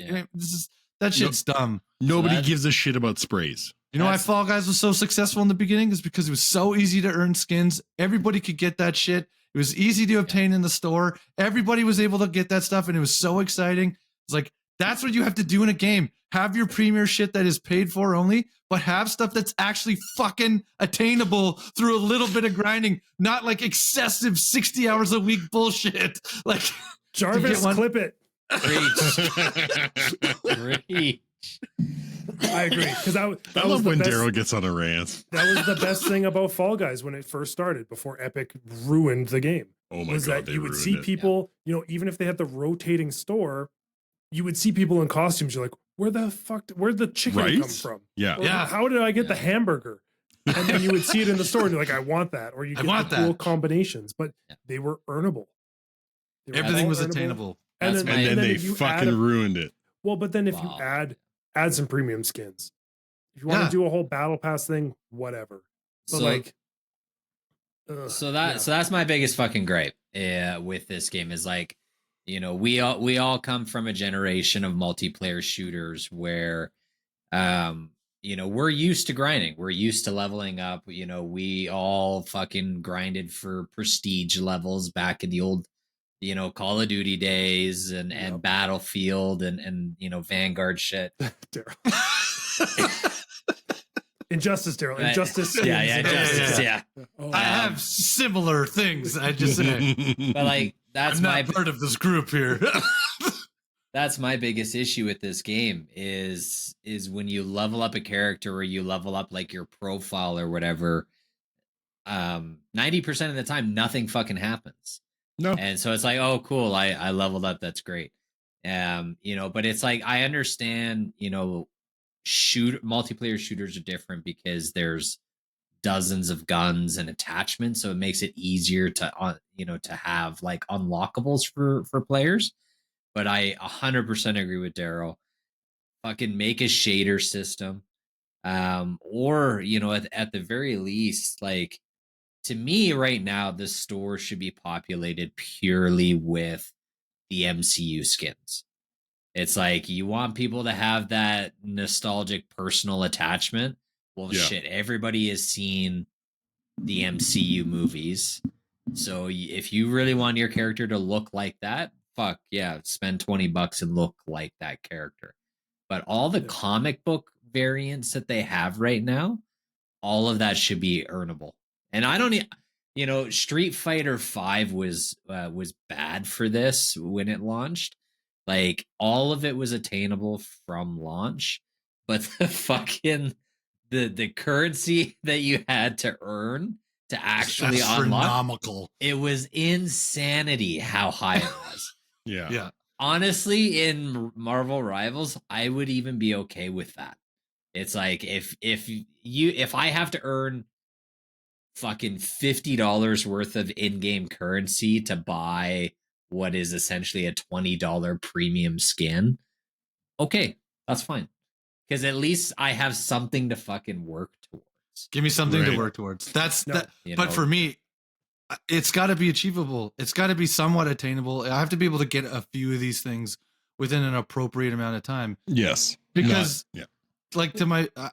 that shit's dumb. Nobody gives a shit about sprays. You know why Fall Guys was so successful in the beginning is because it was so easy to earn skins. Everybody could get that shit. It was easy to obtain in the store. Everybody was able to get that stuff, and it was so exciting. It's like, that's what you have to do in a game. Have your premier shit that is paid for only, but have stuff that's actually fucking attainable through a little bit of grinding, not like excessive 60 hours a week bullshit. Like, Jarvis, clip it. Preach. I agree, because that was when Daryl gets on a rant. That was the best thing about Fall Guys when it first started, before Epic ruined the game. Oh my god! That you would see people, even if they had the rotating store, you would see people in costumes. You're like, where'd the chicken come from? Yeah. Or, how did I get the hamburger? And then you would see it in the store, and you're like, I want that, or you get the cool combinations, but they were earnable. Everything was attainable, and then they fucking ruined it. Well, but then if you add some premium skins, if you want to do a whole battle pass thing, whatever. But so that's my biggest fucking gripe with this game is like, we all come from a generation of multiplayer shooters where we're used to grinding, we're used to leveling up. We all fucking grinded for prestige levels back in the old Call of Duty days and Battlefield and Vanguard shit. Injustice, Daryl. Injustice. Injustice. Yeah. I have similar things. I just say, but like, that's I'm not part of this group here. That's my biggest issue with this game is when you level up a character or you level up like your profile or whatever. 90% of the time, nothing fucking happens. No. And so it's like, oh, cool. I leveled up. That's great. But it's like, I understand, multiplayer shooters are different because there's dozens of guns and attachments, so it makes it easier to to have like unlockables for players. But I 100% agree with Daryl. Fucking make a shader system, or at the very least, like, to me right now, the store should be populated purely with the MCU skins. It's like, you want people to have that nostalgic personal attachment. Well, shit, everybody has seen the MCU movies. So if you really want your character to look like that, fuck yeah, spend $20 and look like that character. But all the comic book variants that they have right now, all of that should be earnable. And I don't, Street Fighter 5 was bad for this when it launched. Like, all of it was attainable from launch, but the currency that you had to earn to actually unlock, astronomical. It was insanity how high it was. Yeah. Honestly, in Marvel Rivals, I would even be okay with that. It's like, if I have to earn fucking $50 worth of in-game currency to buy what is essentially a $20 premium skin, okay, that's fine. Because at least I have something to fucking work towards. Give me something to work towards. But for me, it's got to be achievable. It's got to be somewhat attainable. I have to be able to get a few of these things within an appropriate amount of time. Yes. Because like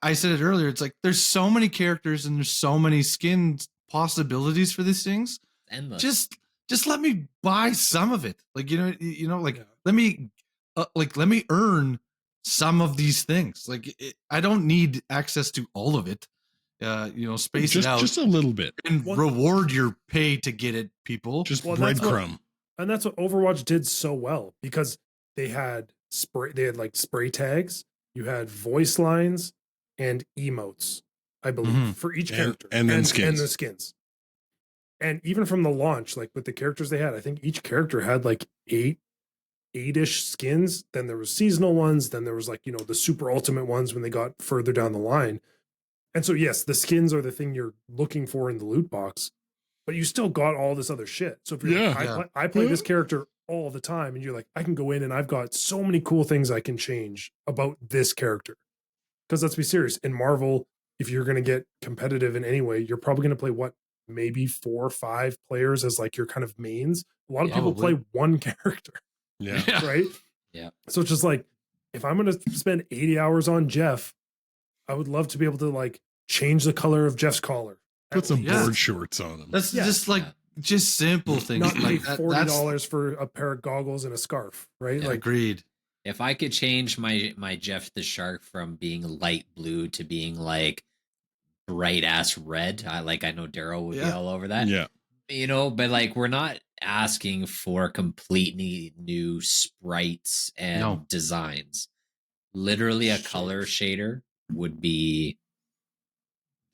I said it earlier, it's like there's so many characters and there's so many skin possibilities for these things. Endless. Just let me buy some of it. Like, let me earn some of these things. Like, I don't need access to all of it. Space it out just a little bit and reward your pay to get it, people. Just breadcrumb. And that's what Overwatch did so well, because they had like spray tags, you had voice lines and emotes, I believe, for each character, and then skins. And the skins. And even from the launch, like with the characters they had, I think each character had like eight-ish skins. Then there was seasonal ones. Then there was like, the super ultimate ones when they got further down the line. And so, yes, the skins are the thing you're looking for in the loot box, but you still got all this other shit. So if you're like, I play this character all the time, and you're like, I can go in and I've got so many cool things I can change about this character. Because let's be serious, in Marvel, if you're going to get competitive in any way, you're probably going to play maybe 4 or 5 players as like your kind of mains. A lot of people play one character. Yeah. Right? Yeah. So it's just like, if I'm going to spend 80 hours on Jeff, I would love to be able to like change the color of Jeff's collar. Put some board shorts on him. That's just simple things. Not pay $40 for a pair of goggles and a scarf, right? Yeah, agreed. If I could change my Jeff the Shark from being light blue to being like bright ass red, I know Daryl would be all over that. Yeah. But like, we're not asking for completely new sprites and designs. Literally a color shader would be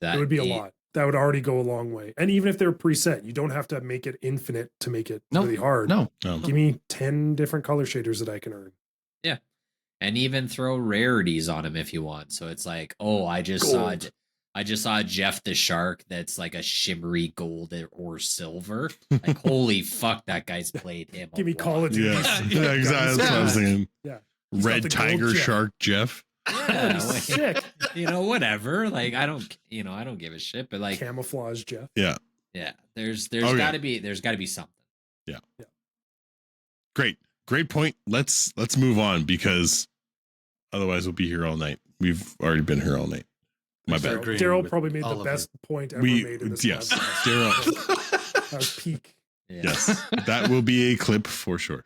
that. It would be a lot. That would already go a long way. And even if they're preset, you don't have to make it infinite to make it really hard. No. Give me 10 different color shaders that I can earn. Yeah. And even throw rarities on him if you want. So it's like, oh, I just saw Jeff the Shark that's like a shimmery gold or silver. Like, holy fuck, that guy's played him. Give me Call of Duty. Yeah, exactly. That's what I was saying. Yeah. Red Tiger Shark Jeff. Yeah, sick. Whatever. Like, I don't give a shit. But like, camouflage Jeff. Yeah. Yeah. There's gotta be something. Yeah. Great point. Let's move on, because otherwise we'll be here all night. We've already been here all night. My bad. Daryl probably made the best point ever made in this podcast. Daryl. That was peak. Yeah. Yes. That will be a clip for sure.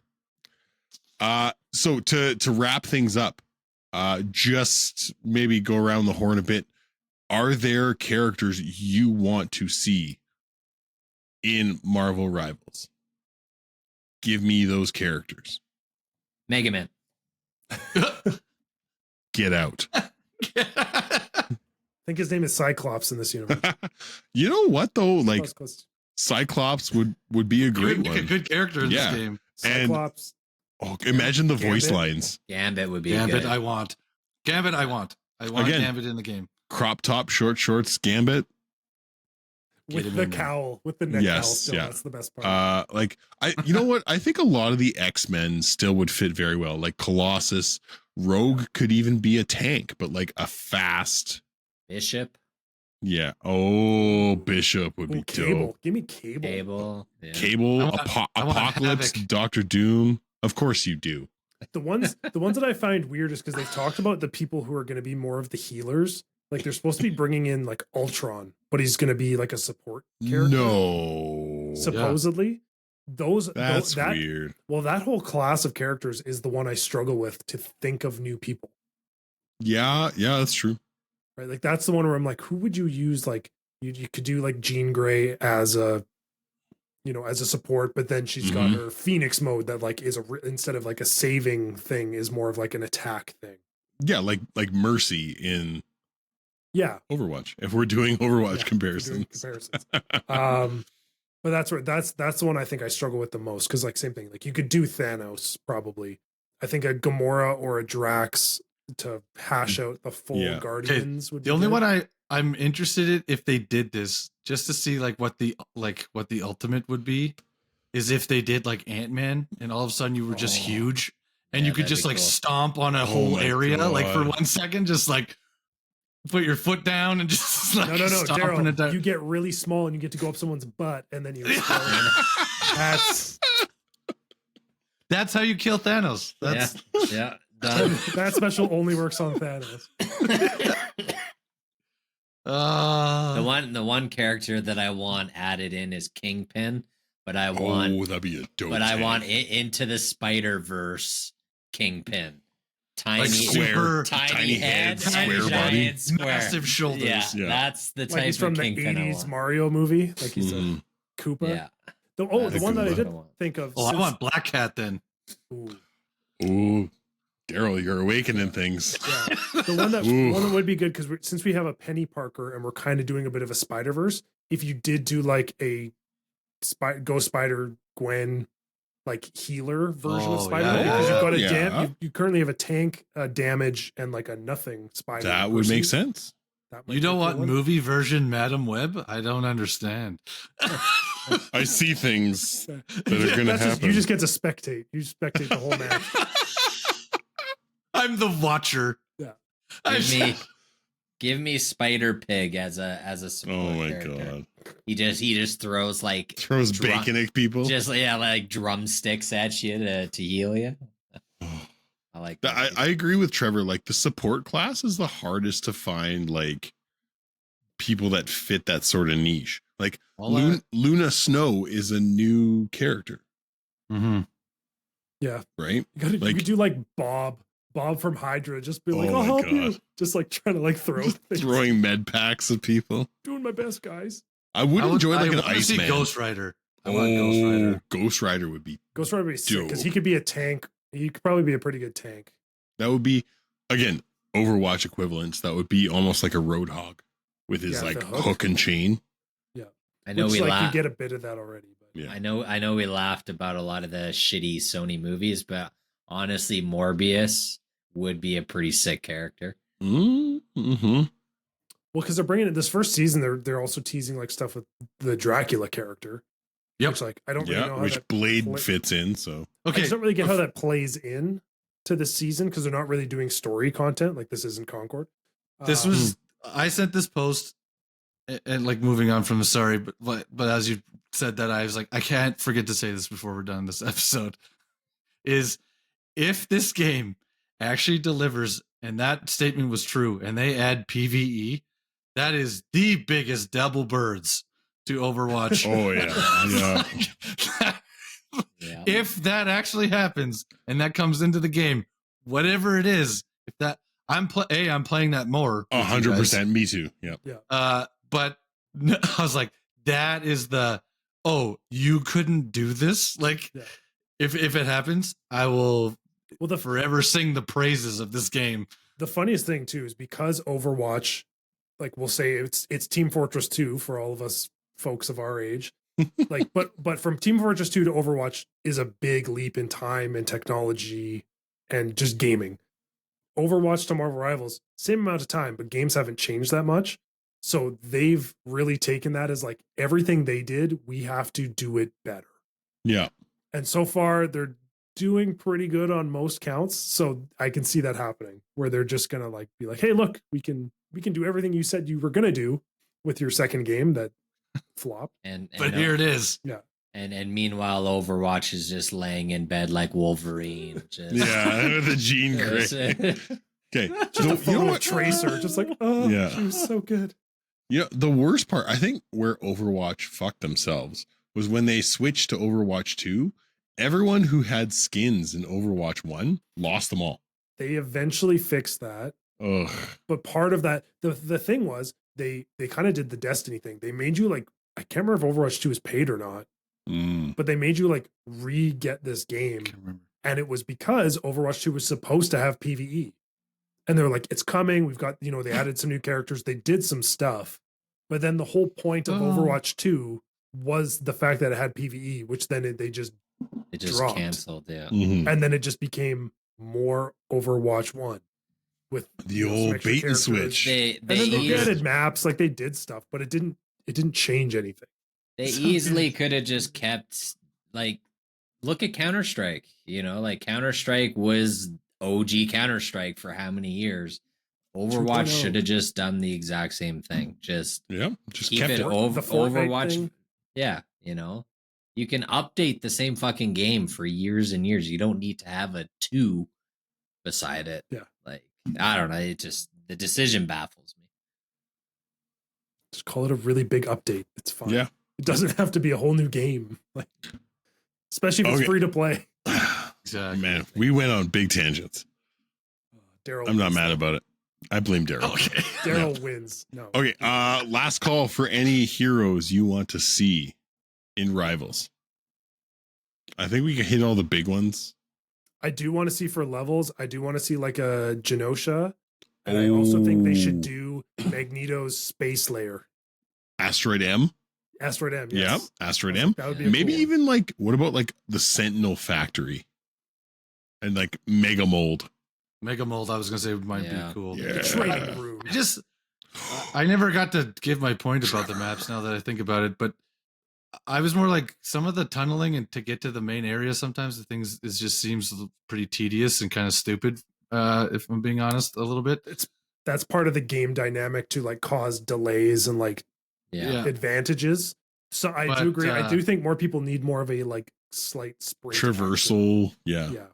So to wrap things up, just maybe go around the horn a bit. Are there characters you want to see in Marvel Rivals? Give me those characters. Mega Man. Get out. I think his name is Cyclops in this universe. You know what though? Like, close. Cyclops would be a great one. A good character in this game. Cyclops. And imagine the voice Gambit. lines. Gambit would be Gambit. good. I want Gambit in the game. Crop top, short shorts, Gambit. with the cowl, with the neck cowl. Still, that's the best part. You know what? I think a lot of the X-Men still would fit very well. Like Colossus, Rogue could even be a tank, but like a fast Bishop. Yeah. Oh, Bishop would be Cable. dope. Give me Cable. Cable. Yeah. Cable. Apocalypse. Dr. Doom. Of course you do. The ones that I find weird is because they've talked about the people who are going to be more of the healers. Like they're supposed to be bringing in like Ultron, but he's going to be like a support character. No. Supposedly. That's weird. Well, that whole class of characters is the one I struggle with to think of new people. Yeah, that's true. Right, like that's the one where I'm like, who would you use? Like you could do like Jean Grey as a support, but then she's got her Phoenix mode that like is instead of like a saving thing is more of like an attack thing. Yeah, like Mercy in Overwatch. If we're doing Overwatch comparisons. But that's the one I think I struggle with the most because like same thing. Like you could do Thanos probably. I think a Gamora or a Drax to hash out the full Guardians would be the only good. one I'm interested in if they did this just to see what the ultimate would be is if they did like Ant-Man and all of a sudden you were just huge and you could just like stomp on a whole area like for 1 second, just like put your foot down and just like no, Daryl, you get really small and you get to go up someone's butt and then you that's how you kill Thanos. That special only works on Thanos. The one character that I want added in is Kingpin, but I want that'd be a dope. But I want into the Spider-Verse Kingpin. Tiny, like square, tiny head, square body, square. Massive shoulders. Yeah, that's the type he's from of the Kingpin 80s Mario movie. Like he's a Koopa. Yeah. The one that I did think of. I want Black Cat then. Ooh. Daryl, you're awakening things. Yeah. The one that would be good because since we have a Penny Parker and we're kind of doing a bit of a Spider-Verse, if you did do like a Ghost Spider Gwen like healer version of Spider-Man, because you've got you currently have a tank, damage, and like a nothing Spider. That would make sense. You know what movie version Madam Web? I don't understand. I see things that are going to happen. You just get to spectate. You spectate the whole match. I'm the watcher. Yeah. Give me Spider Pig as a support. Oh my character. god. He just throws bacon at people. Just like drumsticks at you to heal you. I like that. I agree with Trevor. Like the support class is the hardest to find like people that fit that sort of niche. Like Luna Snow is a new character. Mm-hmm. Yeah. Right? You could do like Bob from Hydra, just be like, I'll help you. Just like trying to like throw things. Throwing med packs at people. Doing my best, guys. I would enjoy like an Iceman. Ghost Rider. I want Ghost Rider. Ghost Rider would be sick because he could be a tank. He could probably be a pretty good tank. That would be, again, Overwatch equivalents. That would be almost like a Roadhog with his like hook and chain. Yeah, I know you get a bit of that already. But yeah. I know we laughed about a lot of the shitty Sony movies, but honestly, Morbius would be a pretty sick character. Mm-hmm. Well, because they're bringing it this first season, they're also teasing like stuff with the Dracula character. Yep. Which like I don't really know how which Blade fits in. So I just don't really get how that plays in to the season because they're not really doing story content. Like this isn't Concord. This was I sent this post and like moving on from the sorry, but as you said that, I was like, I can't forget to say this before we're done this episode. Is if this game actually delivers, and that statement was true, and they add PvE, that is the biggest double birds to Overwatch. Oh yeah. If that actually happens and that comes into the game, whatever it is, if that I'm playing that more. 100%. Me too. Yep. Yeah. But I was like, that is you couldn't do this. Like, if it happens, I will forever sing the praises of this game. The funniest thing too is because Overwatch, like we'll say it's Team Fortress 2 for all of us folks of our age. Like, but from Team Fortress 2 to Overwatch is a big leap in time and technology and just gaming. Overwatch to Marvel Rivals, same amount of time, but games haven't changed that much. So they've really taken that as like everything they did, we have to do it better. Yeah. And so far they're doing pretty good on most counts. So I can see that happening where they're just going to like be like, hey, look, we can do everything you said you were going to do with your second game that flopped. But here it is. Yeah. And meanwhile, Overwatch is just laying in bed like Wolverine. Just, the Jean Grey. Okay, just a photo of Tracer, just like, oh, yeah, she was so good. Yeah, the worst part, I think, where Overwatch fucked themselves was when they switched to Overwatch 2. Everyone who had skins in Overwatch 1 lost them all. They eventually fixed that. Ugh. But part of that, the thing was, they kind of did the Destiny thing. They made you like, I can't remember if Overwatch 2 is paid or not, but they made you like re-get this game. And it was because Overwatch 2 was supposed to have PvE. And they were like, it's coming. We've got, they added some new characters. They did some stuff. But then the whole point of Overwatch 2 was the fact that it had PvE, which then they just dropped. Canceled. Yeah. Mm-hmm. And then it just became more Overwatch 1 with the old bait and switch. And then they added maps, like they did stuff, but it didn't change anything. They easily could have just kept, like, look at Counter-Strike. Like Counter-Strike was OG Counter-Strike for how many years? Overwatch should have just done the exact same thing. Just keep it Overwatch. Thing. Yeah, you can update the same fucking game for years and years. You don't need to have a 2 beside it. Yeah, like I don't know. It just the decision baffles me. Just call it a really big update. It's fine. Yeah, it doesn't have to be a whole new game. Like, especially if it's free to play. Exactly. Man, we went on big tangents. Daryl, I'm not mad about it. I blame Daryl. Okay, Daryl wins. No. Okay. Last call for any heroes you want to see in Rivals. I think we can hit all the big ones. I do want to see for levels. I do want to see like a Genosha, and I also think they should do Magneto's space layer. Asteroid M. Asteroid M. Yes. Yeah, Asteroid M. That would be maybe cool. even like what about like the Sentinel Factory and like Mega Mold. Mega Mold, I was gonna say might be cool. Yeah. The training room. I never got to give my point about the maps now that I think about it, but I was more like some of the tunneling and to get to the main area. Sometimes the things it just seems pretty tedious and kind of stupid. If I'm being honest, a little bit. That's part of the game dynamic to like cause delays and like advantages. So I do agree. I do think more people need more of a like slight sprint traversal. Action. Yeah.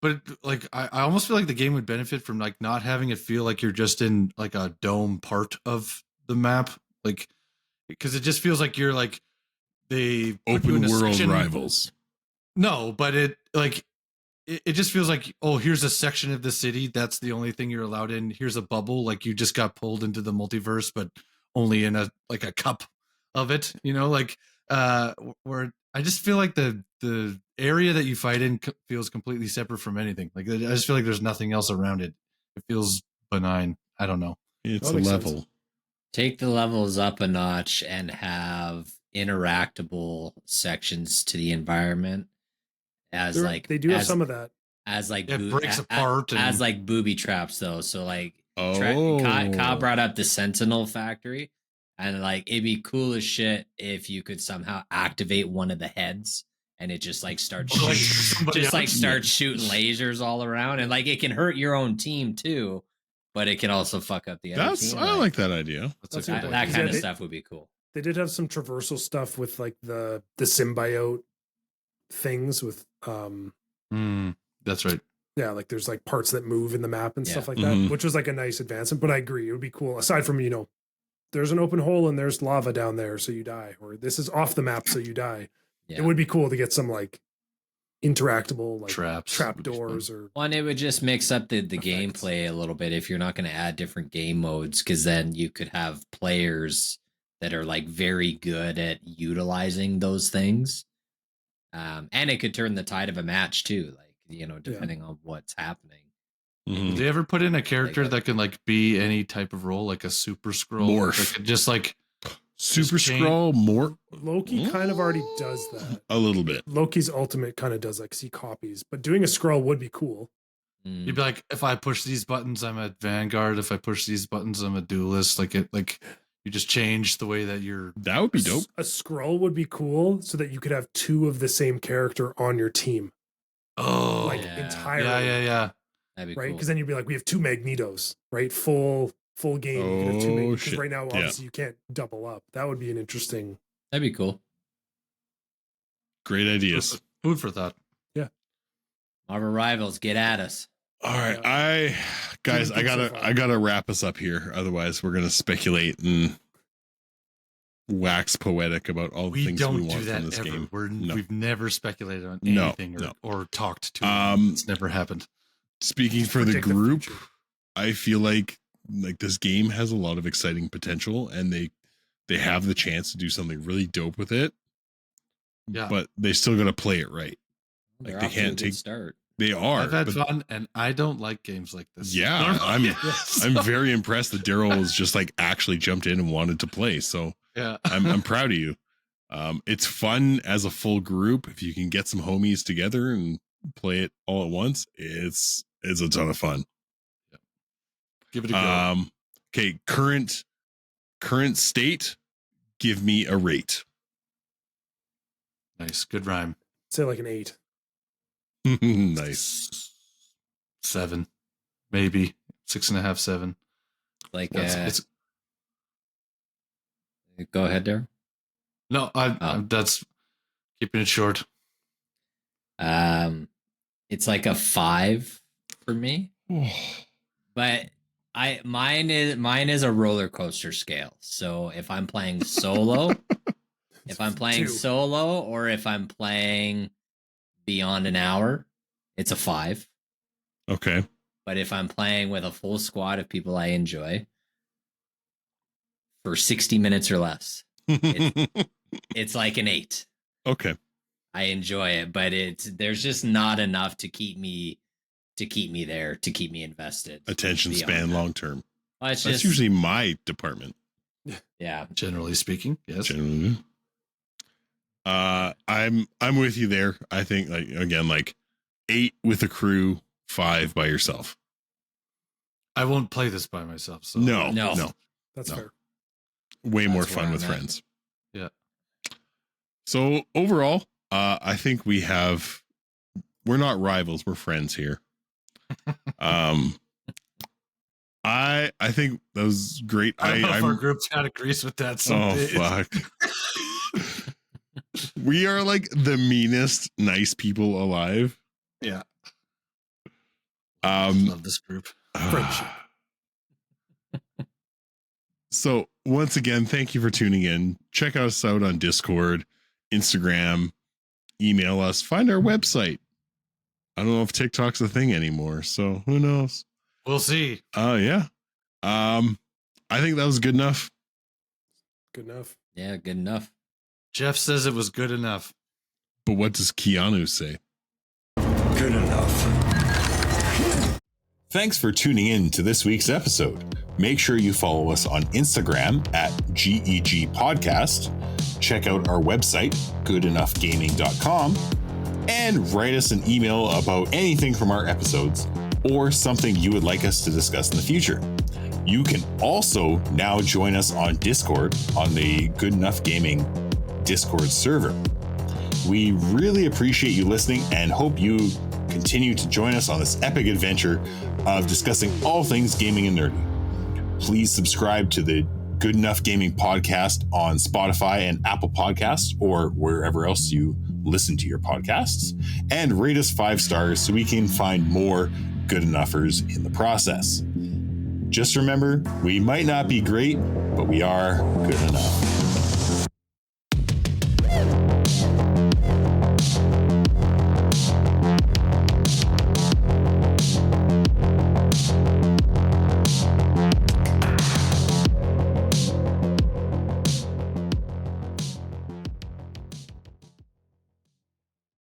But like I almost feel like the game would benefit from like not having it feel like you're just in like a dome part of the map, like because it just feels like you're like they open world Rivals. No, but it just feels like, oh, here's a section of the city. That's the only thing you're allowed in. Here's a bubble. Like you just got pulled into the multiverse, but only in a cup of it, where I just feel like the area that you fight in feels completely separate from anything. Like I just feel like there's nothing else around it. It feels benign. I don't know. It's a level. Sense. Take the levels up a notch and have interactable sections to the environment they do have some of that as like it breaks apart as like booby traps though. So like Kyle brought up the Sentinel Factory, and like it'd be cool as shit if you could somehow activate one of the heads and it just like starts start shooting lasers all around, and like it can hurt your own team too, but it can also fuck up the other team. I like that idea. That kind of stuff would be cool. They did have some traversal stuff with like the symbiote things with that's right. Yeah, like there's like parts that move in the map and stuff like that, which was like a nice advancement. But I agree, it would be cool. Aside from, there's an open hole and there's lava down there, so you die, or this is off the map, so you die. Yeah. It would be cool to get some like interactable like trap doors or one. It would just mix up the gameplay a little bit if you're not going to add different game modes, because then you could have players that are like very good at utilizing those things. And it could turn the tide of a match too, like, depending on what's happening. Mm-hmm. Did they ever put in a character that can like be any type of role, like a super scroll? Morph. Just like super scroll more. Loki kind of already does that. A little bit. Loki's ultimate kind of does that because he copies, but doing a scroll would be cool. You'd be like, if I push these buttons, I'm a Vanguard. If I push these buttons, I'm a duelist. Like You just change the way that you're. That would be dope. A scroll would be cool so that you could have 2 of the same character on your team. Oh, like entirely. Yeah. That'd be right, cool. because then you'd be like, we have 2 Magnetos, right? Full game. You could have 2 Magnetos. Because right now, obviously, you can't double up. That would be an interesting. That'd be cool. Great ideas. Food for thought. Yeah. Marvel Rivals, get at us. All right, I gotta wrap us up here. Otherwise, we're gonna speculate and wax poetic about all the things we want from this game. We've never speculated on anything or talked to. It's never happened. Speaking for the group, I feel like this game has a lot of exciting potential, and they have the chance to do something really dope with it. Yeah, but they still gotta play it right. Like they can't take start. They are. I've had fun, and I don't like games like this. Yeah, I'm very impressed that Daryl was just like actually jumped in and wanted to play. So yeah, I'm proud of you. It's fun as a full group. If you can get some homies together and play it all at once, it's a ton of fun. Yeah. Give it a go. Okay, current state. Give me a rate. Nice, good rhyme. Say like an 8. Nice. 7, maybe 6.5, 7. Like go ahead, Darren. No, that's keeping it short. It's like a 5 for me, but mine is a roller coaster scale. So if I'm playing solo, or if I'm playing beyond an hour, it's a 5. Okay. But if I'm playing with a full squad of people I enjoy for 60 minutes or less, it's like an 8. Okay. I enjoy it, but there's just not enough to keep me there, to keep me invested. Attention span long term. Well, that's usually my department. Yeah. Generally speaking, yes. Generally. I'm with you there. I think like 8 with a crew, 5 by yourself. I won't play this by myself. So No. That's fair. Way more fun with friends. Yeah. So overall, I think we're not rivals, we're friends here. I think that was great. I don't know if our group chat agrees with that. Fuck. We are like the meanest nice people alive. Yeah. Love this group. Friendship. So once again, thank you for tuning in. Check us out on Discord, Instagram, email us, find our website. I don't know if TikTok's a thing anymore, so who knows? We'll see. Oh yeah. I think that was good enough. Good enough. Yeah, good enough. Jeff says it was good enough. But what does Keanu say? Good enough. Thanks for tuning in to this week's episode. Make sure you follow us on Instagram at GEG Podcast. Check out our website, goodenoughgaming.com, and write us an email about anything from our episodes or something you would like us to discuss in the future. You can also now join us on Discord on the Good Enough Gaming Discord server. We really appreciate you listening and hope you continue to join us on this epic adventure of discussing all things gaming and nerdy. Please subscribe to the Good Enough Gaming Podcast on Spotify and Apple Podcasts or wherever else you listen to your podcasts, and rate us 5 stars so we can find more good enoughers in the process. Just remember, we might not be great, but we are good enough.